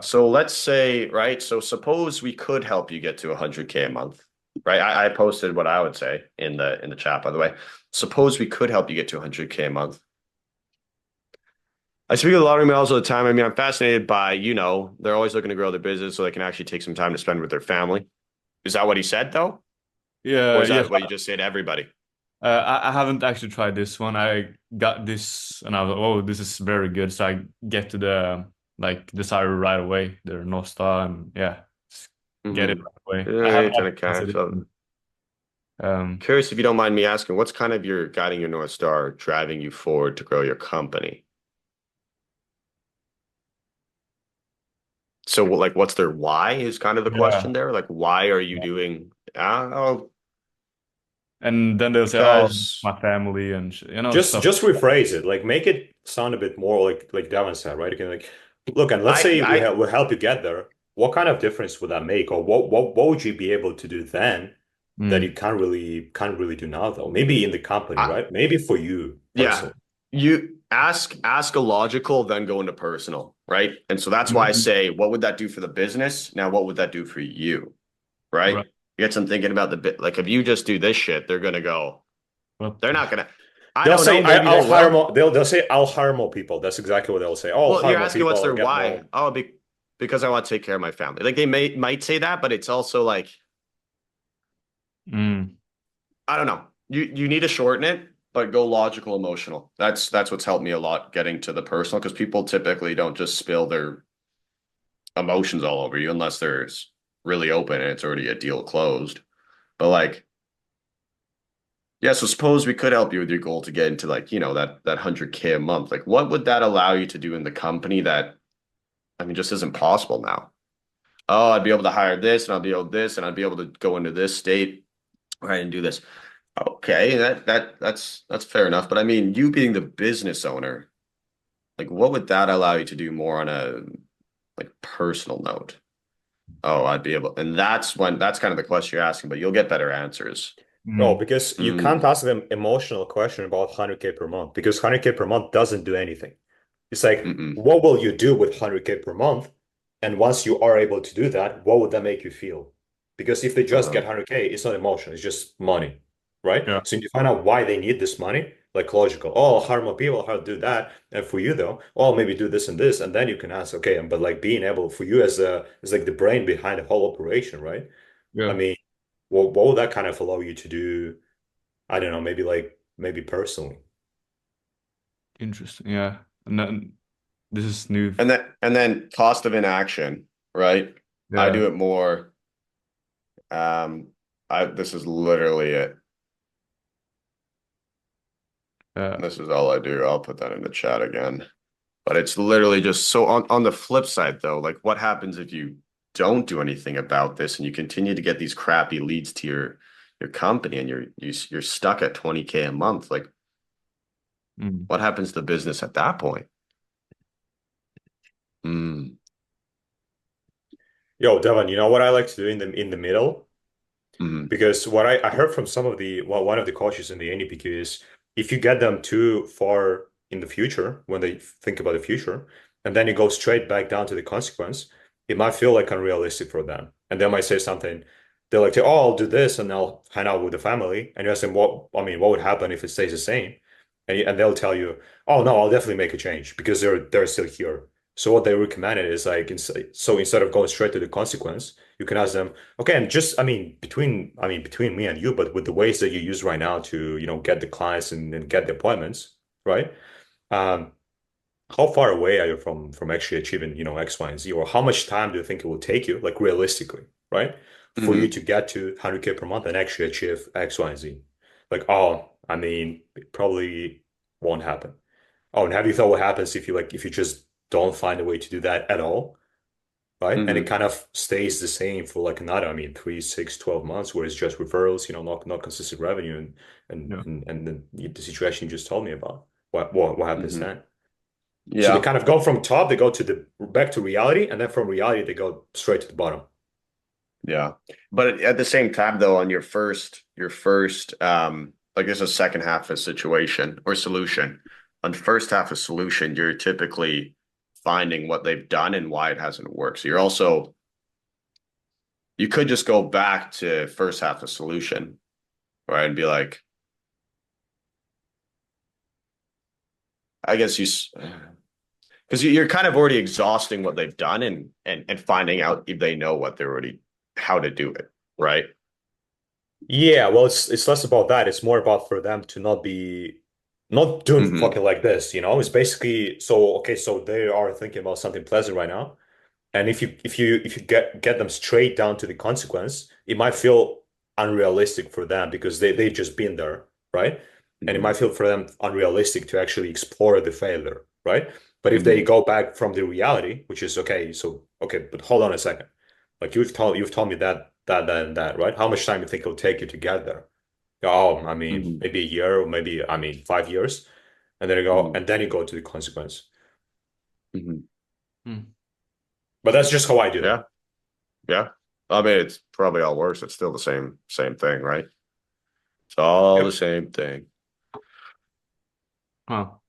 So let's say, right? So suppose we could help you get to 100K a month, right? I posted what I would say in the chat, by the way. Suppose we could help you get to 100K a month. I speak with a lot of emails all the time. I mean, I'm fascinated by, they're always looking to grow their business so they can actually take some time to spend with their family. Is that what he said though? Yeah. Or is that what you just said to everybody? I haven't actually tried this one. I got this and I was like, oh, this is very good. So I get to the desire right away. They're North Star and get it right away. I haven't curious if you don't mind me asking, what's kind of your guiding your North Star, driving you forward to grow your company? So like, what's their why is kind of the question there. Like, why are you doing, and then they'll say, "Oh, my family," and just rephrase it, like make it sound a bit more like Devin said, right? You can like, look, and let's say we'll help you get there. What kind of difference would that make, or what would you be able to do then that you can't really do now, though? Maybe in the company, right? Maybe for you personally. you ask a logical, then go into personal, right? And so that's why I say, what would that do for the business? Now, what would that do for you? Right? Right. You get some thinking about the bit. Like if you just do this shit, they're gonna go. Well, They're not gonna. I They'll don't know. say Maybe I'll they hire will. more. They'll say I'll hire more people. That's exactly what they'll say. Oh, I'll Well, hire you're more asking people. what's I'll their get why? more. Oh, because I want to take care of my family. Like they might say that, but it's also like mm, I don't know. You need to shorten it, but go logical, emotional. That's what's helped me a lot getting to the personal because people typically don't just spill their emotions all over you unless there's really open and it's already a deal closed. But like, yeah, so suppose we could help you with your goal to get into like, that 100K a month. Like what would that allow you to do in the company that I mean just isn't possible now? Oh, I'd be able to hire this and I'll be able to this and I'd be able to go into this state, right, and do this. Okay, that's fair enough. But I mean, you being the business owner, like what would that allow you to do more on a like personal note? Oh, I'd be able, and that's kind of the question you're asking, but you'll get better answers. No, mm, because you can't Mm, ask them emotional question about 100K per month because 100K per month doesn't do anything. It's like, mm-mm. what will you do with 100K per month? And once you are able to do that, what would that make you feel? Because if they just Uh-huh. get 100K, it's not emotional, it's just money, right? yeah. So you find out why they need this money, like logical. Oh, I'll hire more people, how to do that. And for you though, oh, maybe do this and this. And then you can ask, okay, but like being able for you as like the brain behind the whole operation, right? I Yeah. mean, what would that kind of allow you to do? I don't know, maybe personally. Interesting. Yeah. And then this is new. And then cost of inaction, right? I Yeah. do it more. This is literally it. Yeah. This is all I do. I'll put that in the chat again. But it's literally just so on the flip side though, like what happens if you don't do anything about this and you continue to get these crappy leads to your company and you're stuck at 20K a month? Like Mm. what happens to the business at that point? Mm, Yo, Devon, you know what I like to do in the middle? mm, Because what I heard from some of the well, one of the coaches in the NDPQ is if you get them too far in the future when they think about the future, and then you go straight back down to the consequence, it might feel like unrealistic for them. And they might say something, they're like, oh, I'll do this and I'll hang out with the family. And you ask them, what would happen if it stays the same? And they'll tell you, oh no, I'll definitely make a change because they're still here. So what they recommended is like, so instead of going straight to the consequence, you can ask them, okay, and just between me and you, but with the ways that you use right now to, get the clients and get the appointments, right? Um, how far away are you from actually achieving, X, Y, and Z, or how much time do you think it will take you, like realistically, right? For you mm-hmm. to get to 100K per month and actually achieve X, Y, and Z. Like, oh, it probably won't happen. Oh, and have you thought what happens if you just don't find a way to do that at all? Right? And it Mm-hmm. kind of stays the same for like another, 3, 6, 12 months, where it's just referrals, not consistent revenue Yeah. and then the situation you just told me about. What happens Mm-hmm. then? So they Yeah. kind of go from top, they go to the back to reality, and then from reality they go straight to the bottom. Yeah. But at the same time though, on your first like there's a second half of situation or solution. On first half of solution, you're typically finding what they've done and why it hasn't worked. So you could just go back to first half of solution, right? And be like, I guess because you're kind of already exhausting what they've done and finding out if they know what they're already how to do it, right? Yeah, well, it's less about that. It's more about for them to not doing Mm-hmm. fucking like this, It's basically so okay, so they are thinking about something pleasant right now. And if you get them straight down to the consequence, it might feel unrealistic for them because they just been there, right? And it Mm-hmm. might feel for them unrealistic to actually explore the failure, right? But if they Mm-hmm. go back from the reality, which is okay, so okay, but hold on a second. Like you've told me that and that, right? How much time do you think it'll take you to get there? Oh, Mm-hmm. maybe a year or maybe 5 years. And then you go to the consequence. Mm-hmm. Mm. But that's just how I do it. Yeah. Yeah. I mean, it's probably all worse. It's still the same thing, right? It's all the Yep. same thing. Huh.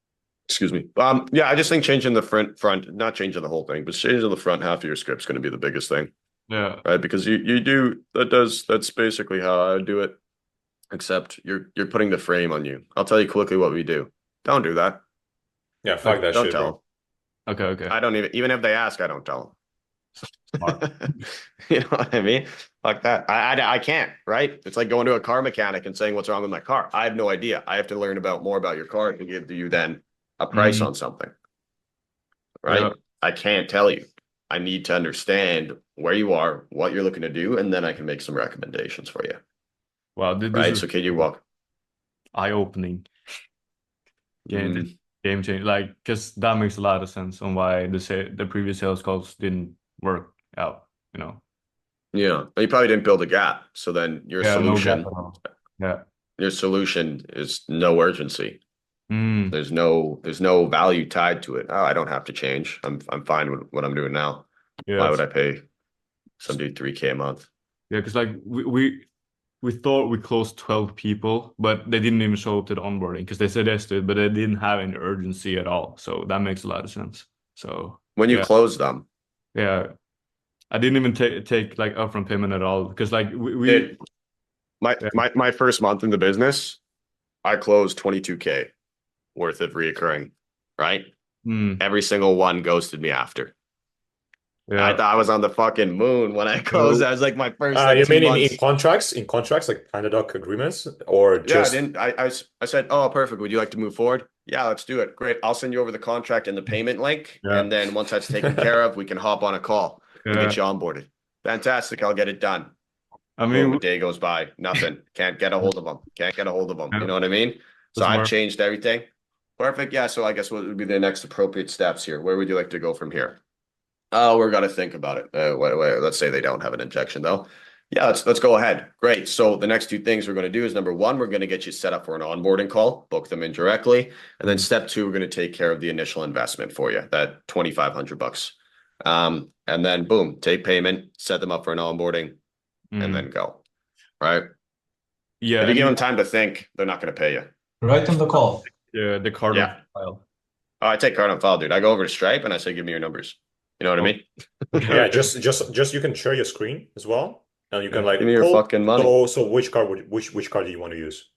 Excuse me. Yeah, I just think changing the front, not changing the whole thing, but changing the front half of your script is going to be the biggest thing, Yeah. right? Because you do that's basically how I would do it, except you're putting the frame on you. I'll tell you quickly what we do. Don't do that. Yeah, fuck that Don't shit, tell bro. Okay. Okay. them. I don't even if they ask, I don't tell Smart. them. You know what I mean? Like that. I can't, right? It's like going to a car mechanic and saying what's wrong with my car. I have no idea. I have to learn more about your car to give you then a price on something, right? Yeah. I can't tell you. I need to understand where you are, what you're looking to do, and then I can make some recommendations for you, Wow. This right? is So can you walk? eye-opening. Mm, Game change. Like, because that makes a lot of sense on why the previous sales calls didn't work out. You know. yeah, and you probably didn't build a gap. So then Yeah. No gap at all. Yeah. your solution is no urgency. Mm. There's no value tied to it. Oh, I don't have to change. I'm fine with what I'm doing now. Yeah. Why would I pay some dude 3K a month? Yeah, because like we thought we closed 12 people, but they didn't even show up to the onboarding because they said yes to it, but they didn't have any urgency at all. So that makes a lot of sense. So When you yeah, close them, yeah. I didn't even take like upfront payment at all because like we Dude, yeah. my first month in the business, I closed 22K worth of reoccurring, right? Mm, Every single one ghosted me after. I yeah. thought I was on the fucking moon when I closed. That was like my first You two mean months. in contracts, like kind of doc agreements, or Yeah, just I said, oh, perfect. Would you like to move forward? Yeah, let's do it. Great. I'll send you over the contract and the payment link. Yeah. And then once that's taken care of, we can hop on a call and Yeah. get you onboarded. Fantastic. I'll get it done. I Boom, mean, a day goes by, nothing. Can't get a hold of them. Can't get a hold of them. yeah, You know what I mean? So that's I've more. changed everything. Perfect. Yeah. So I guess what would be the next appropriate steps here? Where would you like to go from here? Oh, we're gonna think about it. Wait, let's say they don't have an objection though. Yeah, let's go ahead. Great. So the next two things we're going to do is number one, we're going to get you set up for an onboarding call, book them in directly, and then step two, we're going to take care of the initial investment for you, that $2,500. And then boom, take payment, set them up for an onboarding, and then go. Right. Yeah, If you and give them time to think, they're not going to pay you. Right on the call. the card Yeah. on file. Oh, I take card on file, dude. I go over to Stripe and I say, give me your numbers. You know what I mean? yeah, just you can share your screen as well, and you can like Give me your pull. fucking money. So which card do you want to use?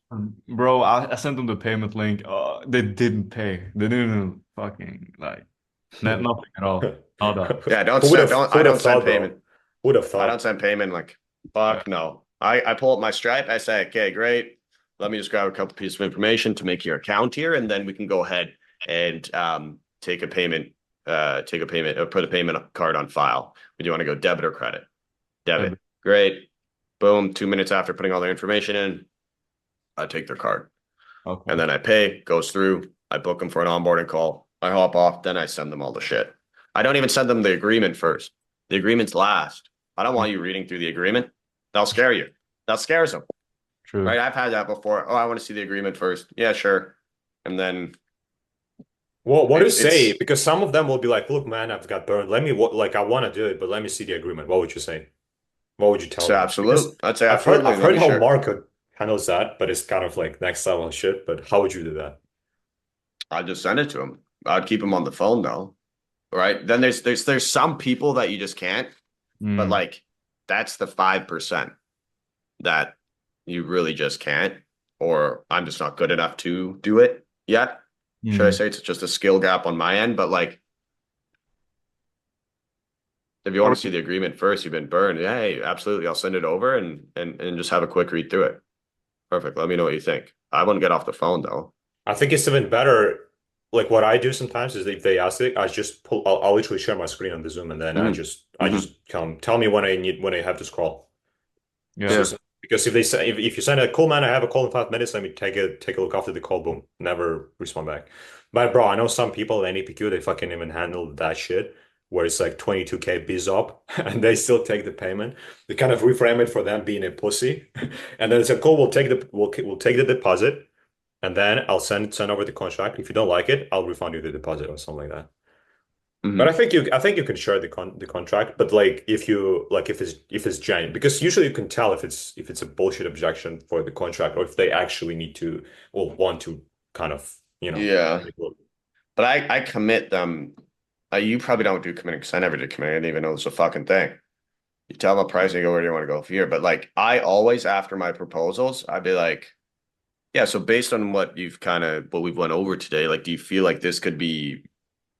Bro, I sent them the payment link. They didn't pay. They didn't fucking like nothing at all. Nada. Yeah, Who would have I don't thought, send bro? payment. Would have I thought. don't send payment like fuck no. I pull up my Stripe. I say, okay, great. Let me just grab a couple pieces of information to make your account here, and then we can go ahead and take a payment, or put a payment card on file. Would you want to go debit or credit? Debit. Debit. Great. Boom. 2 minutes after putting all their information in, I take their card. Okay. And then I pay, goes through. I book them for an onboarding call. I hop off. Then I send them all the shit. I don't even send them the agreement first. The agreement's last. I don't want you reading through the agreement. That'll scare you. That scares them. True. Right? I've had that before. Oh, I want to see the agreement first. Yeah, sure. And then Well, what do you It's- say? Because some of them will be like, "Look, man, I've got burned. Let me like I want to do it, but let me see the agreement." What would you say? What would you tell so them? absolutely. Because I'd say I've heard absolutely. I've Let heard me how share. Marco handles that, but it's kind of like next level shit. But how would you do that? I'd just send it to him. I'd keep him on the phone though. Right? Then there's some people that you just can't, but Mm. like that's the 5% that you really just can't, or I'm just not good enough to do it yet. Should I Mm. say it's just a skill gap on my end? But like, if you want to see the agreement first, you've been burned. Yeah, hey, absolutely. I'll send it over and just have a quick read through it. Perfect. Let me know what you think. I wouldn't get off the phone though. I think it's even better. Like what I do sometimes is if they ask it, I just pull. I'll literally share my screen on the Zoom, and then I Mhm. just tell me when I have to scroll. Yeah. Because if they say if you send a cool man, I have a call in 5 minutes. Let me take a look after the call. Boom, never respond back. But bro, I know some people at NEPQ they fucking even handle that shit where it's like 22K biz up and they still take the payment. They kind of reframe it for them being a pussy, and then it's a cool. We'll take the deposit, and then I'll send over the contract. If you don't like it, I'll refund you the deposit or something like that. Mhm. But I think you can share the contract, but like if it's genuine, because usually you can tell if it's a bullshit objection for the contract or if they actually need to or want to kind of, Yeah. But I commit them. You probably don't do committing because I never did committing. I didn't even know it was a fucking thing. You tell them a price and you go, where do you want to go for here? But like I always, after my proposals, I'd be like, yeah, so based on what we've went over today, like, do you feel like this could be,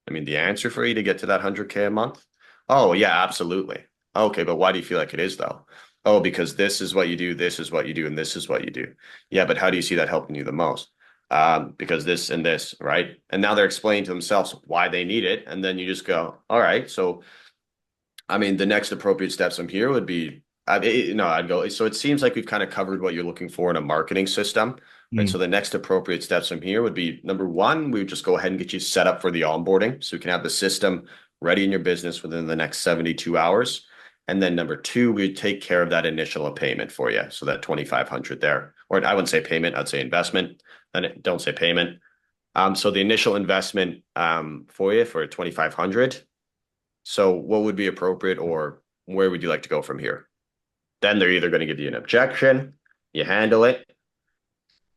I mean, the answer for you to get to that 100K a month? Oh, yeah, absolutely. Okay, but why do you feel like it is though? Oh, because this is what you do, this is what you do, and this is what you do. Yeah, but how do you see that helping you the most? Because this and this, right? And now they're explaining to themselves why they need it. And then you just go, all right, so I mean, the next appropriate steps from here would be, I'd go. So it seems like we've kind of covered what you're looking for in a marketing system, right? So the next appropriate steps from here would be number one, we would just go ahead and get you set up for the onboarding, so we can have the system ready in your business within the next 72 hours. And then number two, we'd take care of that initial payment for you, so that 2,500 there, or I wouldn't say payment, I'd say investment. And don't say payment. So the initial investment for you for 2,500. So what would be appropriate, or where would you like to go from here? Then they're either going to give you an objection, you handle it.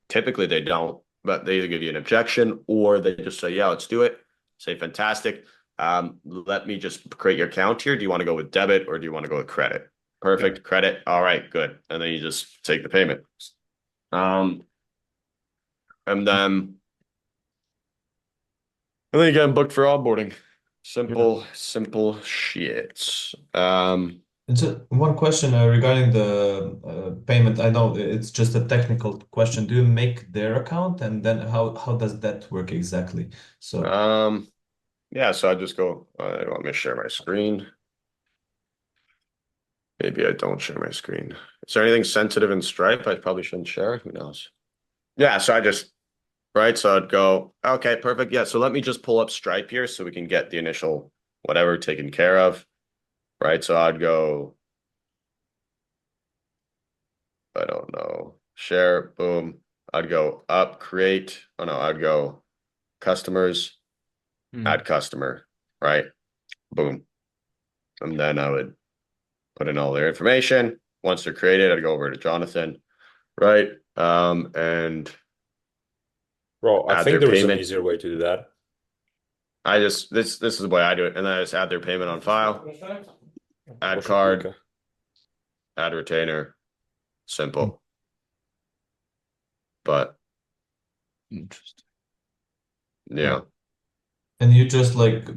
Typically they don't, but they either give you an objection or they just say, yeah, let's do it. Say, fantastic. Let me just create your account here. Do you want to go with debit or do you want to go with credit? Perfect. Credit. All right, good. And then you just take the payment. And then you get them booked for onboarding. Simple shit. And so one question regarding the payment. I know it's just a technical question. Do you make their account, and then how does that work exactly? So yeah, so I just go, want me to share my screen? Maybe I don't share my screen. Is there anything sensitive in Stripe I probably shouldn't share? Who knows? Yeah, so I just, right, so I'd go, okay, perfect. Yeah, so let me just pull up Stripe here so we can get the initial whatever taken care of, right? So I'd go, I don't know, share, boom. I'd go up, create. Oh no, I'd go customers, add customer, right? Boom. And then I would put in all their information. Once they're created, I'd go over to Jonathan, right? And Bro, I add think their there is an payment. easier way to do that. I just, this is the way I do it. And then I just add their payment on file, add card, add retainer, simple. But Interesting. yeah. and you just like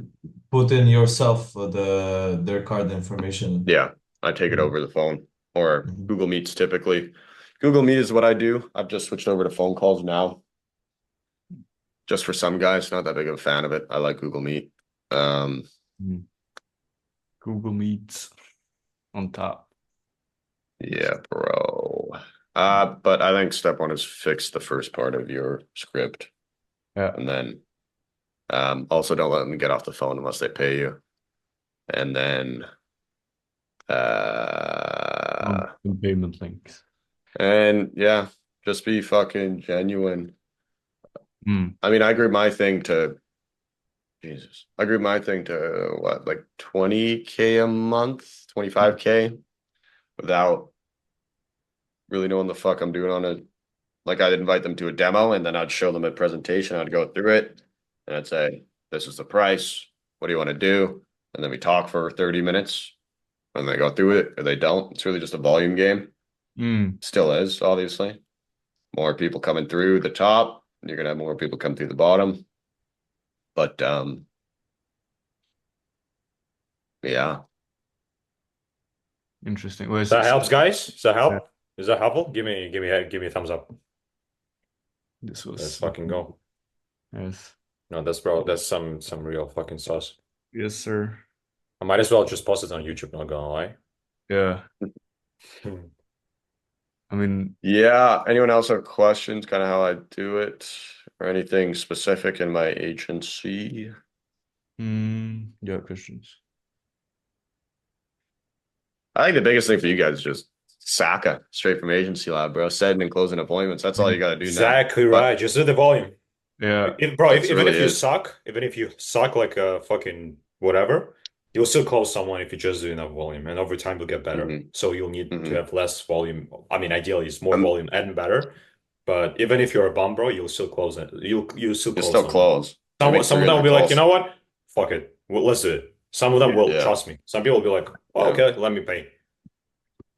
put in yourself their card information. Yeah, I take it over the phone or Mhm. Google Meets typically. Google Meet is what I do. I've just switched over to phone calls now. Just for some guys, not that big of a fan of it. I like Google Meet. Google Meets on top. Yeah, bro. But I think step one is fix the first part of your script. Yeah. And then also don't let them get off the phone unless they pay you. And then Payment links. and yeah, just be fucking genuine. I mean, I grew my thing to what, like 20K a month, 25K without really knowing the fuck I'm doing on it. Like I'd invite them to a demo and then I'd show them a presentation. I'd go through it and I'd say, this is the price. What do you want to do? And then we talk for 30 minutes and they go through it or they don't. It's really just a volume game. Still is, obviously. More people coming through the top. You're gonna have more people come through the bottom. But yeah. Interesting. That helps, guys. Does that help? Is that helpful? Give me a thumbs up. This was Let's fucking go. Yes. No, that's some real fucking sauce. Yes, sir. I might as well just post it on YouTube, not gonna lie. Yeah. I mean, yeah. Anyone else have questions? Kind of how I do it, or anything specific in my agency? yeah, questions. I think the biggest thing for you guys is just Saka straight from agency lab, bro. Setting and closing appointments. That's all you got to do now. Exactly right. Just do the volume. Yeah. Even if you suck like a fucking whatever, you'll still close someone if you just do enough volume, and over time you'll get better. So you'll need to have less volume. I mean, ideally, it's more volume and better. But even if you're a bum, bro, you'll still close it. You'll still close. Close. I make Some of them will 300 be like, you calls. know what? Fuck it. Well, let's do it. Some of them will Yeah. trust me. Some people will be like, oh, Yeah. okay, let me pay.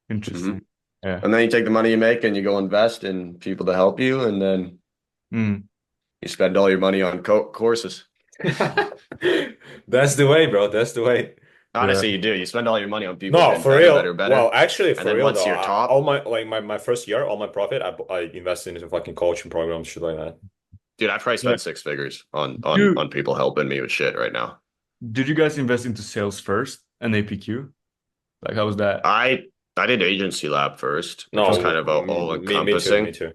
Interesting. Yeah. And then you take the money you make and you go invest in people to help you, and then Mm. you spend all your money on courses. That's the way, bro. That's the way. Honestly, you do. You spend all your money on people No, getting for better, real. better, better. Well, actually, And for then real once though, you're top, all my like my first year, all my profit, I invested into fucking coaching programs, shit like that. dude, I probably Yeah. spent 6 figures on You, people helping me with shit right now. did you guys invest into sales first and APQ? Like, how was that? I did agency lab first, which No, was kind of all me too, encompassing. me too.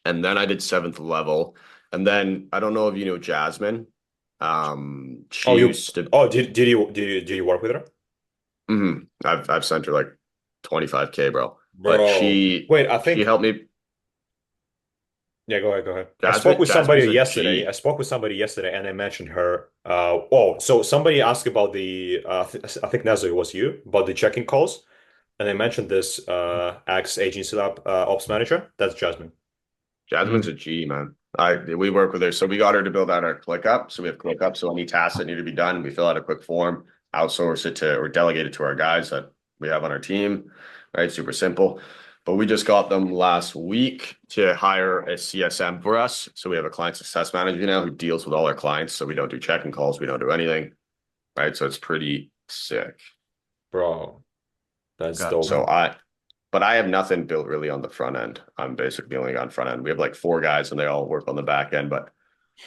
And then I did 7th level. And then I don't know if you know Jasmine. She used to. Did you work with her? I've sent her like 25K, bro. But Bro, wait, I she think helped me. yeah, go ahead, go ahead. I spoke Jasmine, with somebody Jasmine's a yesterday. I G. spoke with somebody yesterday, and I mentioned her. Oh, so somebody asked about the. I think Nazo, it was you about the checking calls, and I mentioned this ex agency lab ops manager. That's Jasmine. Jasmine's a G, man. We work with her. So we got her to build out our ClickUp. So we have ClickUp. So any tasks that need to be done, we fill out a quick form, outsource it to or delegate it to our guys that we have on our team. Right. Super simple. But we just got them last week to hire a CSM for us. So we have a client success manager now who deals with all our clients. So we don't do checking calls, we don't do anything. Right. So it's pretty sick. Bro, that's Got dope. So but I have nothing built really on the front end. I'm basically only on front end. We have like 4 guys and they all work on the back end, but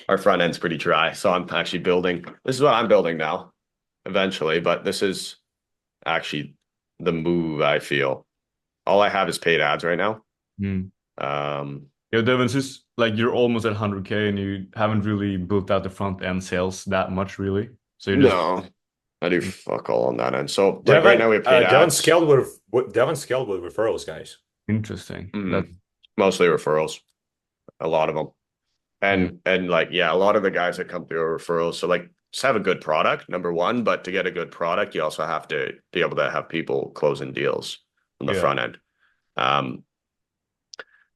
our front end's pretty dry. So I'm actually building. This is what I'm building now, eventually, but this is actually the move, I feel. All I have is paid ads right now. Mm. Um, Yeah, Devin, it's just like you're almost at 100K and you haven't really built out the front end sales that much, really. So you're just no, I do fuck all on that end. So like Devin, right now we have paid Devin ads. scaled with referrals, guys. interesting. Mostly referrals, a lot of them. And like, yeah, a lot of the guys that come through are referrals. So like just have a good product, number one, but to get a good product, you also have to be able to have people closing deals on the front end.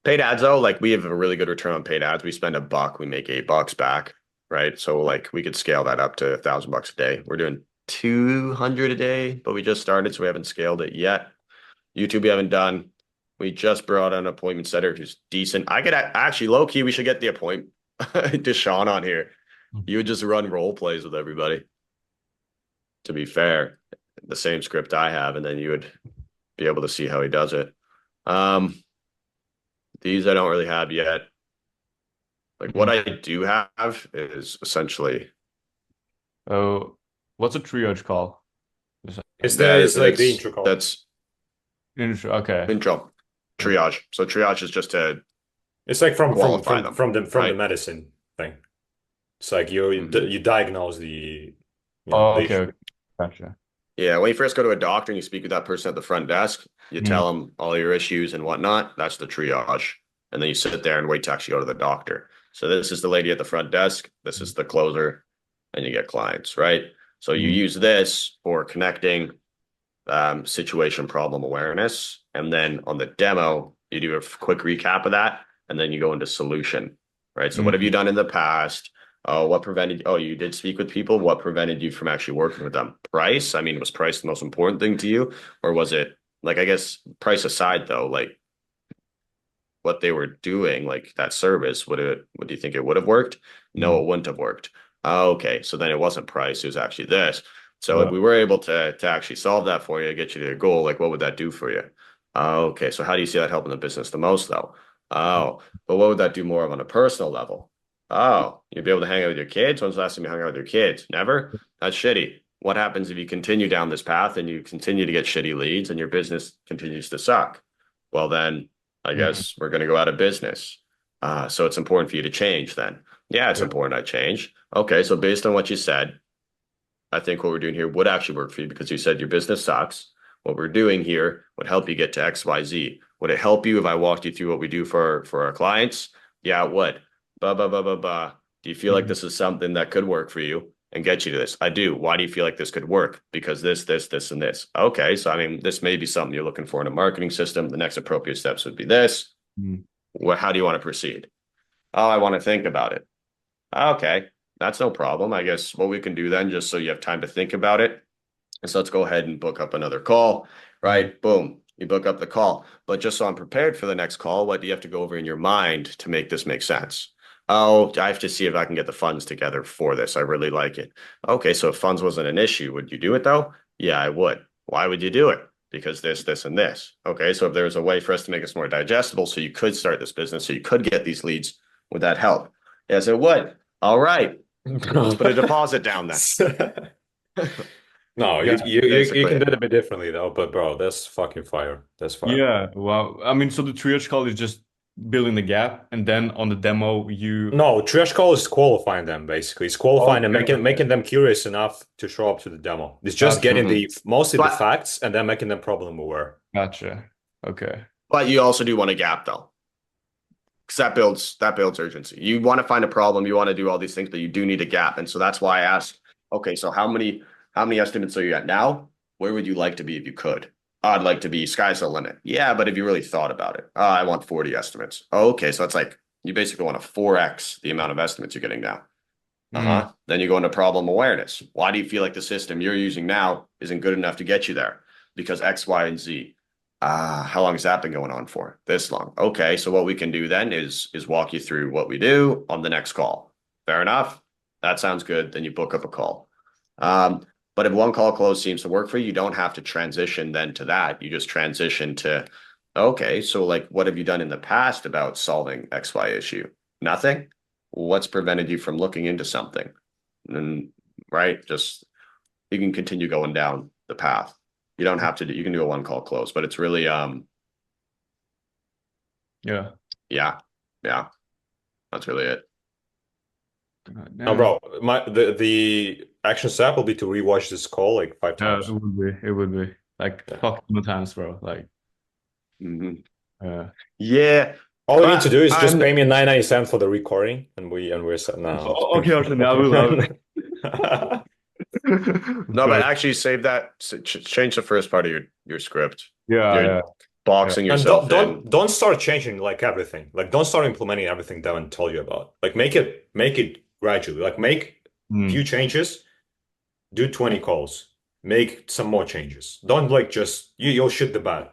Paid ads though, like we have a really good return on paid ads. We spend $1, we make $8 back, right? So like we could scale that up to $1,000 a day. We're doing 200 a day, but we just started, so we haven't scaled it yet. YouTube we haven't done. We just brought on an appointment setter who's decent. I could actually low key, we should get the appointment Deshaun on here. You would just run role plays with everybody. To be fair, the same script I have, and then you would be able to see how he does it. These I don't really have yet. Like what I do have is essentially. Oh, what's a triage call? It's like the intro call. That's Intro. Okay. intro triage. So triage is just to. It's like from right? the medicine thing. It's like you diagnose the. Okay. Gotcha. Yeah, when you first go to a doctor and you speak with that person at the front desk, you tell them all your issues and whatnot. That's the triage. And then you sit there and wait to actually go to the doctor. So this is the lady at the front desk. This is the closer. And you get clients, right? So you use this for connecting situation problem awareness. And then on the demo, you do a quick recap of that. And then you go into solution, right? So what have you done in the past? What prevented, you did speak with people. What prevented you from actually working with them? Price? I mean, was price the most important thing to you? Or was it like, I guess price aside though, like what they were doing, like that service, would you think it would have worked? No, it wouldn't have worked. Okay. So then it wasn't price. It was actually this. So if we were able to actually solve that for you, get you to your goal, like what would that do for you? Okay. So how do you see that helping the business the most though? Oh, but what would that do more of on a personal level? Oh, you'd be able to hang out with your kids. When's the last time you hung out with your kids? Never? That's shitty. What happens if you continue down this path and you continue to get shitty leads and your business continues to suck? Well, then I guess we're going to go out of business. So it's important for you to change then. Yeah, it's important I change. Okay, so based on what you said, I think what we're doing here would actually work for you because you said your business sucks. What we're doing here would help you get to XYZ. Would it help you if I walked you through what we do for our clients? Yeah, it would. Do you feel like this is something that could work for you and get you to this? I do. Why do you feel like this could work? Because this, and this. Okay, so I mean, this may be something you're looking for in a marketing system. The next appropriate steps would be this. How do you want to proceed? Oh, I want to think about it. Okay. That's no problem. I guess what we can do then, just so you have time to think about it, is let's go ahead and book up another call, right? Boom, you book up the call. But just so I'm prepared for the next call, what do you have to go over in your mind to make this make sense? Oh, I have to see if I can get the funds together for this. I really like it. Okay, so if funds wasn't an issue, would you do it though? Yeah, I would. Why would you do it? Because this, and this. Okay, so if there was a way for us to make this more digestible so you could start this business, so you could get these leads, would that help? Yes, it would. All right. Let's put a deposit down then. No, Yeah, you basically. can do it a bit differently though, but bro, that's fucking fire. That's fire. Yeah, well, I mean, so the triage call is just building the gap, and then on the demo, you No, triage call is qualifying them basically. It's qualifying and Okay, making them curious enough to show up to the demo. It's just Gotcha. getting mostly the But- facts and then making them problem aware. Gotcha. Okay. But you also do want a gap though. Because that builds urgency. You want to find a problem, you want to do all these things, but you do need a gap. And so that's why I asked, okay, so how many estimates are you at now? Where would you like to be if you could? I'd like to be sky's the limit. Yeah, but if you really thought about it, I want 40 estimates. Okay, so it's like you basically want to 4x the amount of estimates you're getting now. Then you go into problem awareness. Why do you feel like the system you're using now isn't good enough to get you there? Because X, Y, and Z. How long has that been going on for? This long. Okay, so what we can do then is walk you through what we do on the next call. Fair enough. That sounds good. Then you book up a call. But if one call close seems to work for you, you don't have to transition then to that. You just transition to, okay, so like what have you done in the past about solving XY issue? Nothing. What's prevented you from looking into something? And right, just you can continue going down the path. You don't have to you can do a one call close, but it's really Yeah. yeah. That's really it. No, bro, the action step will be to rewatch this call like 5 Yeah, times. it would be like fuck more times, bro. Like, Yeah. All you need to do is just I'm- pay me $9.97 for the recording, and we're set now. okay, I will. No, but actually save that. Change the first part of your script. Yeah, You're yeah. boxing And yourself in. don't start changing like everything. Like don't start implementing everything Devin told you about. Like make it gradually. Like make a few changes, do 20 calls, make some more changes. Don't like just you'll shoot the bed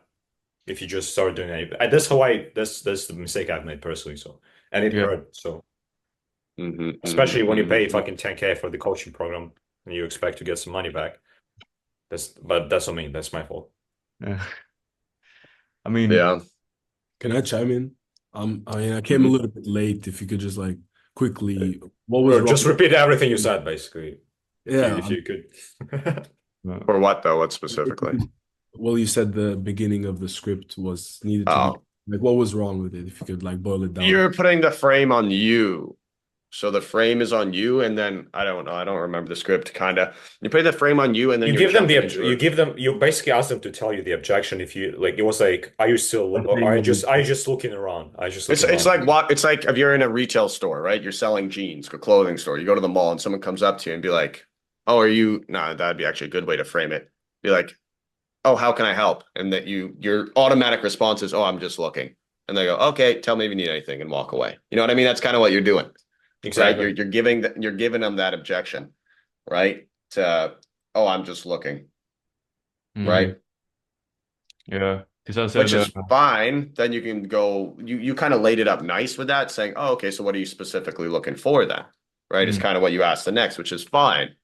if you just start doing it. That's the mistake I've made personally. So and it hurt. So especially when you pay fucking 10K for the coaching program and you expect to get some money back. But that's on me. That's my fault. Yeah. I mean, Yeah. Can I chime in? I mean, I came a little bit late. If you could just like quickly, what was Or just wrong? repeat everything you said, basically. Yeah. If you could. For what though? What specifically? Well, you said the beginning of the script was needed to Oh. be like, what was wrong with it? If you could like boil it down. You're putting the frame on you. So the frame is on you, and then I don't know. I don't remember the script. Kind of. You put the frame on you, and then You you're give them jumping into it. you basically ask them to tell you the objection. If you like, it was like, are you still, or are you just looking around? It's like if you're in a retail store, right? You're selling jeans, a clothing store. You go to the mall, and someone comes up to you and be like, "Oh, are you?" No, that'd be actually a good way to frame it. Be like, "Oh, how can I help?" And that your automatic response is, "Oh, I'm just looking." And they go, "Okay, tell me if you need anything," and walk away. You know what I mean? That's kind of what you're doing. Exactly. Right? You're giving them that objection, right? To, "Oh, I'm just looking," right? Yeah, because I said Which is fine. Then you can go, you kind of laid it up nice with that, saying, "Oh, okay, so what are you specifically looking for then?" Right? It's kind of what you asked the next, which is fine.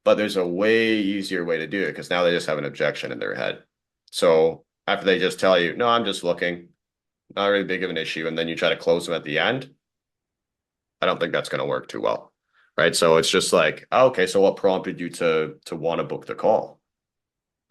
But there's a way easier way to do it because now they just have an objection in their head. So after they just tell you, "No, I'm just looking," not really big of an issue, and then you try to close them at the end, I don't think that's going to work too well. Right? So it's just like, oh, okay, so what prompted you to want to book the call?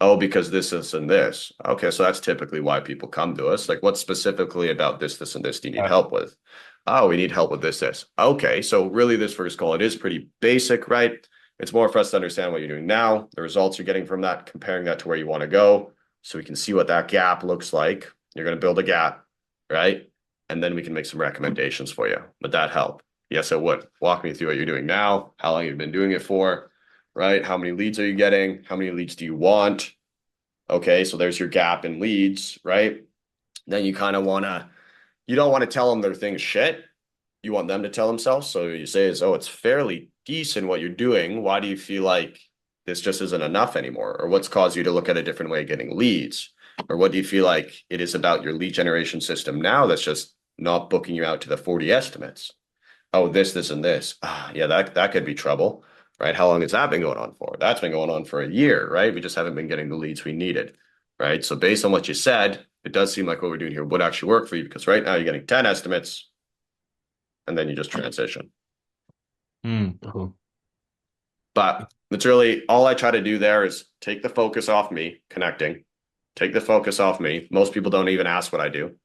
Oh, because this and this. Okay, so that's typically why people come to us. Like, what specifically about this, and this do you need help with? Oh, we need help with this. Okay, so really this first call, it is pretty basic, right? It's more for us to understand what you're doing now, the results you're getting from that, comparing that to where you want to go, so we can see what that gap looks like. You're going to build a gap, right? And then we can make some recommendations for you. Would that help? Yes, it would. Walk me through what you're doing now, how long you've been doing it for, right? How many leads are you getting? How many leads do you want? Okay, so there's your gap in leads, right? Then you kind of want to, you don't want to tell them their thing's shit, you want them to tell themselves. So you say is, oh, it's fairly decent what you're doing. Why do you feel like this just isn't enough anymore? Or what's caused you to look at a different way of getting leads? Or what do you feel like it is about your lead generation system now that's just not booking you out to the 40 estimates? Oh, this, and this. Yeah, that could be trouble, right? How long has that been going on for? That's been going on for a year, right? We just haven't been getting the leads we needed, right? So based on what you said, it does seem like what we're doing here would actually work for you because right now you're getting 10 estimates and then you just transition. Uh-huh. But it's really all I try to do there is take the focus off me connecting, take the focus off me. Most people don't even ask what I do.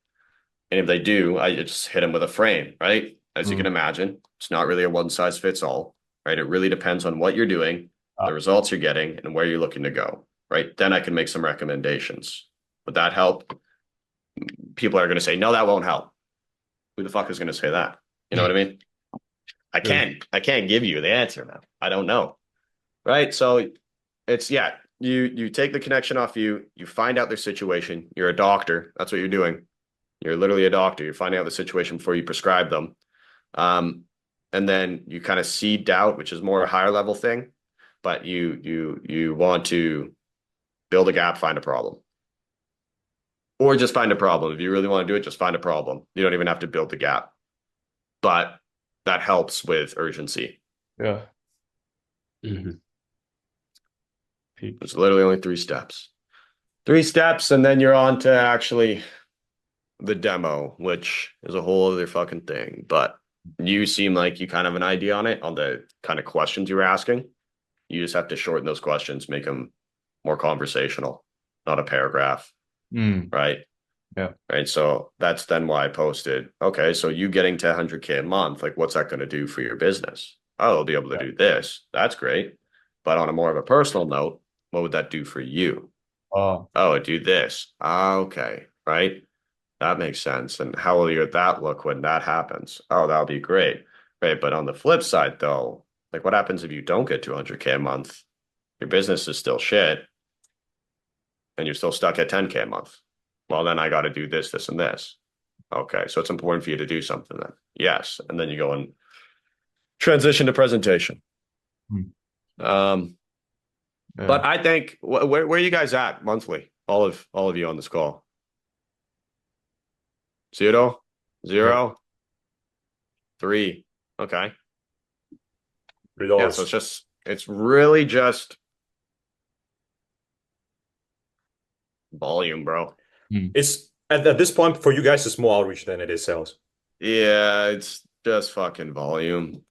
And if they do, I just hit them with a frame, right? As you can imagine, it's not really a one size fits all, right? It really depends on what you're doing, the results you're getting, and where you're looking to go, right? Then I can make some recommendations. Would that help? People are going to say, no, that won't help. Who the fuck is going to say that? You know what I mean? I can't give you the answer, man. I don't know. Right. So it's, yeah, you take the connection off you find out their situation. You're a doctor. That's what you're doing. You're literally a doctor. You're finding out the situation before you prescribe them. And then you kind of see doubt, which is more a higher level thing, but you want to build a gap, find a problem. Or just find a problem. If you really want to do it, just find a problem. You don't even have to build the gap. But that helps with urgency. Yeah. It's literally only 3 steps. 3 steps, and then you're on to actually the demo, which is a whole other fucking thing. But you seem like you kind of have an idea on it, on the kind of questions you were asking. You just have to shorten those questions, make them more conversational, not a paragraph. Right? Yeah. Right. So that's then why I posted, okay, so you getting to 100K a month, like what's that going to do for your business? Oh, I'll be able to do this. That's great. But on a more of a personal note, what would that do for you? Oh, it'd do this. Okay. Right. That makes sense. And how will that look when that happens? Oh, that'll be great. Right. But on the flip side, though, like what happens if you don't get to 100K a month? Your business is still shit and you're still stuck at 10K a month. Well, then I got to do this, this, and this. Okay. So it's important for you to do something then. Yes. And then you go and transition to presentation. But I think where are you guys at monthly? All of you on this call. 0, 0, 3. Okay. $3. Yeah, so it's really just volume, bro. It's at this point for you guys, it's more outreach than it is sales. Yeah, it's just fucking volume.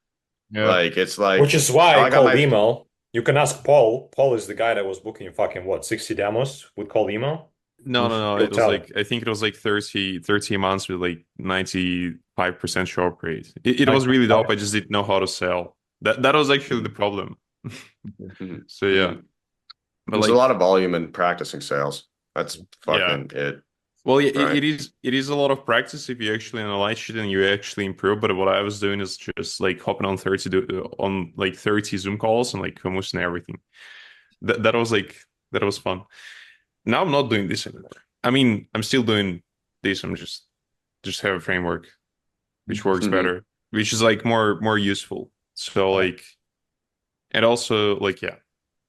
Yeah. Like it's like, which is why I got called my email. You can ask Paul. Paul is the guy that was booking fucking what, 60 demos with cold email? No. He'll It was tell. like, I think it was like 30 months with like 95% show up rate. It was really dope. I just didn't know how to sell. That was actually the problem. So yeah. But There's like, a lot of volume in practicing sales. That's fucking it. well, yeah, Right. it is a lot of practice if you actually analyze shit and you actually improve. But what I was doing is just like hopping on 30 Zoom calls and like hummus and everything. That was fun. Now I'm not doing this anymore. I mean, I'm still doing this. I'm just have a framework which works better, which is like more useful. So like, and also like, yeah,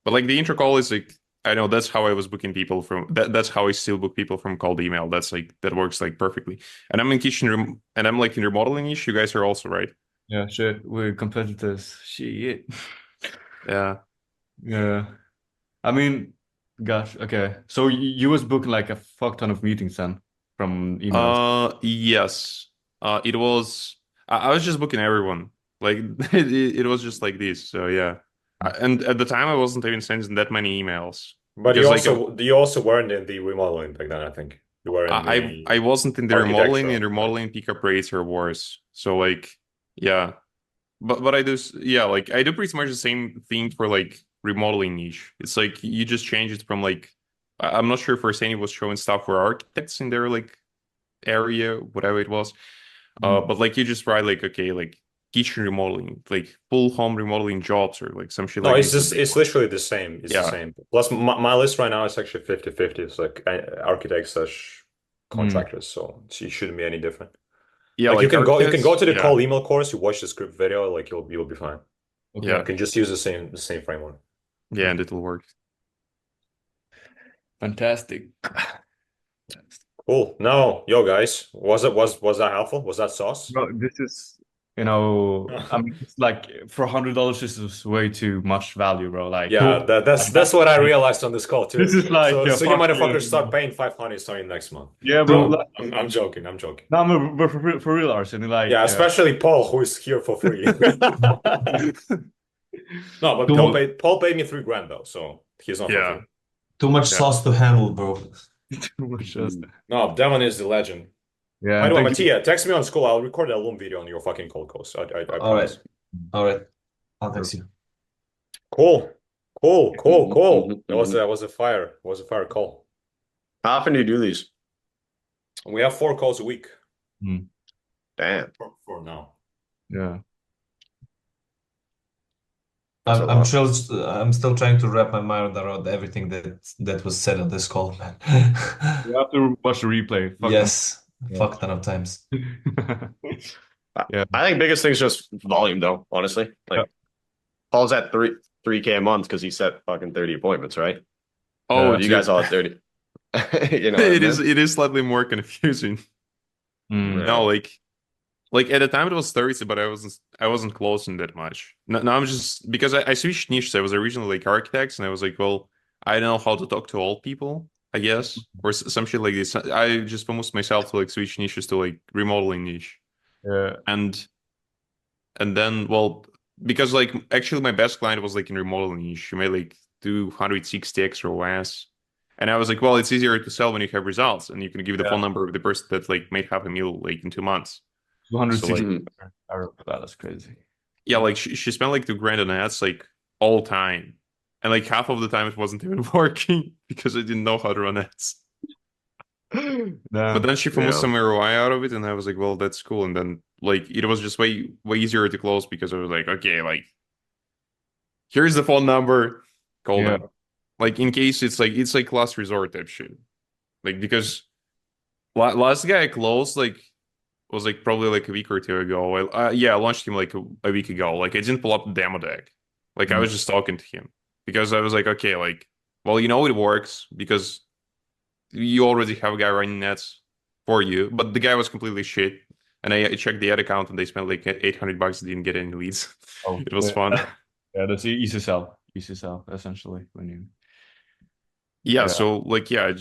but like the intro call is like, I know that's how I was booking people from that's how I still book people from cold email. That's like, that works like perfectly. And I'm in kitchen room and I'm like in remodeling niche. You guys are also, right? Yeah, sure. We're competitors. Shit. Yeah. Yeah. I mean, gosh, okay. So you was booking like a fuck ton of meetings then from emails. Yes. It was, I was just booking everyone. Like it was just like this. So yeah. And at the time I wasn't even sending that many emails. But Because, you also weren't in the remodeling back then, I think. You were in I wasn't in the remodeling, and architectural. remodeling pickup rates are worse. So like, yeah. But I do, yeah, like I do pretty much the same thing for like remodeling niche. It's like you just change it from like, I'm not sure if Arseni was showing stuff for architects in their like area, whatever it was. But like you just write like, okay, like kitchen remodeling, like full home remodeling jobs or like some shit No, like it's this. just it's literally the same. It's the same. Plus my list right now is actually 50-50. It's like architects slash contractors, so it shouldn't be any different. Yeah, Like you can go to the yeah. call email course, you watch the script video, like you'll be fine. Okay. You can just use the same framework. Yeah, and it'll work. Fantastic. Cool. No, yo guys, was that helpful? Was that sauce? Bro, this is, I mean, it's like for $100, this is way too much value, bro. Like, Yeah, that's what I realized on this call too. This is like, so, yeah, so you fuck motherfuckers you. start paying 500 starting next month. Yeah, bro. Two- Like, I'm joking. no, but for real, Arsen, like, Yeah, especially Paul, who is here for free. No, but Two- Paul paid me $3,000 though, so he's not for Yeah. free. Too much Yeah. sauce to handle, bro. too much just- No, Devon is the legend. yeah. By the way, thank you. Mattia, text me on school. I'll record a Loom video on your fucking cold coast. I All right. promise. All right. I'll text you. Cool. Mhm, That was a fire. It was a fire call. How often do you do these? We have 4 calls a week Damn. for now. Yeah. That's a I'm lot. still trying to wrap my mind around everything that was said on this call, man. You have to watch the replay. Fuck Yes. Yeah. Fuck ton of times. them. Yeah. I think biggest thing is just volume, though. Honestly, like Yeah. Paul's at 3K a month because he set fucking 30 appointments, right? Oh, You guys all at 30. You know, it is slightly more confusing. Mm. No, like at the time it was 30, but I wasn't closing that much. Now I'm just because I switched niches. I was originally like architects, and I was like, well, I don't know how to talk to old people, I guess, or some shit like this. I just promised myself to like switch niches to like remodeling niche, Yeah. and then well, because like actually my best client was like in remodeling niche. She made like 260 extra OS. And I was like, well, it's easier to sell when you have results, and you can give the Yeah. phone number of the person that like made half a meal like in 2 months. 260. like- That's crazy. Yeah, like she spent like $2,000 on ads like all time, and like half of the time it wasn't even working because I didn't know how to run ads. But then she promised Yeah. some ROI out of it, and I was like, well, that's cool. And then like it was just way easier to close because I was like, okay, like here's the phone number, call Yeah. them. Like in case it's like last resort type shit. Like because last guy I closed like was like probably like a week or two ago. I launched him like a week ago. Like I didn't pull up the demo deck. Like I was just talking to him because I was like, okay, like, well, you know it works because you already have a guy running nets for you. But the guy was completely shit. And I checked the ad account and they spent like $800, didn't get any leads. Oh, It was yeah. fun. Yeah, that's easy sell. Easy sell, essentially, when you. Yeah, so like I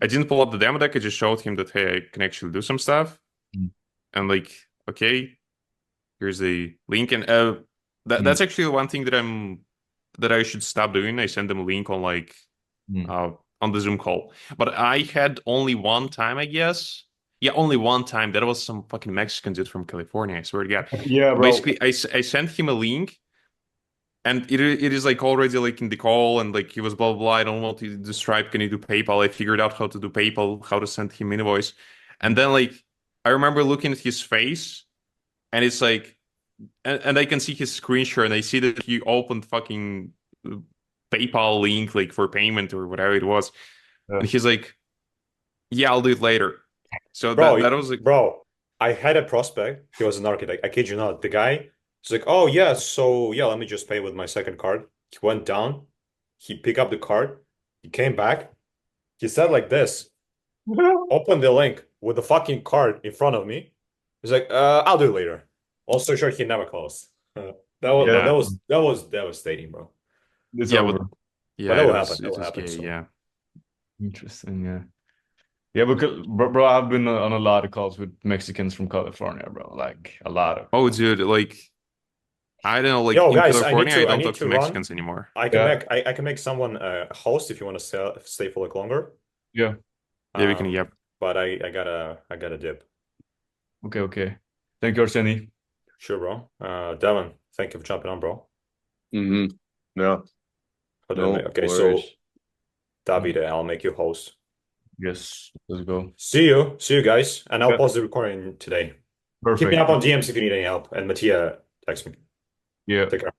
didn't pull up the demo deck. I just showed him that hey, I can actually do some stuff. Mm. And like, okay, here's the link. And that's actually one thing that I should stop doing. I send them a link on like on the Zoom call. But I had only one time, I guess. Yeah, only one time. That was some fucking Mexican dude from California, I swear to God. Yeah, bro. Basically, I sent him a link. And it is like already like in the call and like he was blah, blah, blah. I don't want to do Stripe. Can you do PayPal? I figured out how to do PayPal, how to send him invoice. And then like, I remember looking at his face and it's like, and I can see his screen share and I see that he opened fucking PayPal link like for payment or whatever it was. Yeah. And he's like, yeah, I'll do it later. So Bro, that was like, bro, I had a prospect. He was an architect. I kid you not. The guy, he's like, oh yeah, so yeah, let me just pay with my second card. He went down, he picked up the card, he came back, he said like this, open the link with the fucking card in front of me. He's like, I'll do it later. Also sure he never closed. That was devastating, bro. It's yeah, over. but yeah, But that will it was- happen. That it will was happen, gay, so. yeah. Interesting, yeah. Yeah, because bro, I've been on a lot of calls with Mexicans from California, bro. Like a lot of. Oh, dude, like I don't know, like Yo, in guys, California, I I don't need talk to to run. Mexicans anymore. I can Yeah. make someone a host if you want to stay for like longer. Yeah. Yeah, we can. Yep. But I gotta dip. Okay. Thank you, Arseni. Sure, bro. Devon, thank you for jumping on, bro. Mm-hmm. Yeah. No Okay, so worries. Davide, I'll make you host. Yes, let's go. See you guys, and I'll Yeah. pause the recording today. Perfect. Keep me up on DMs if you need any help, and Mattia, text me. Yeah. Take care.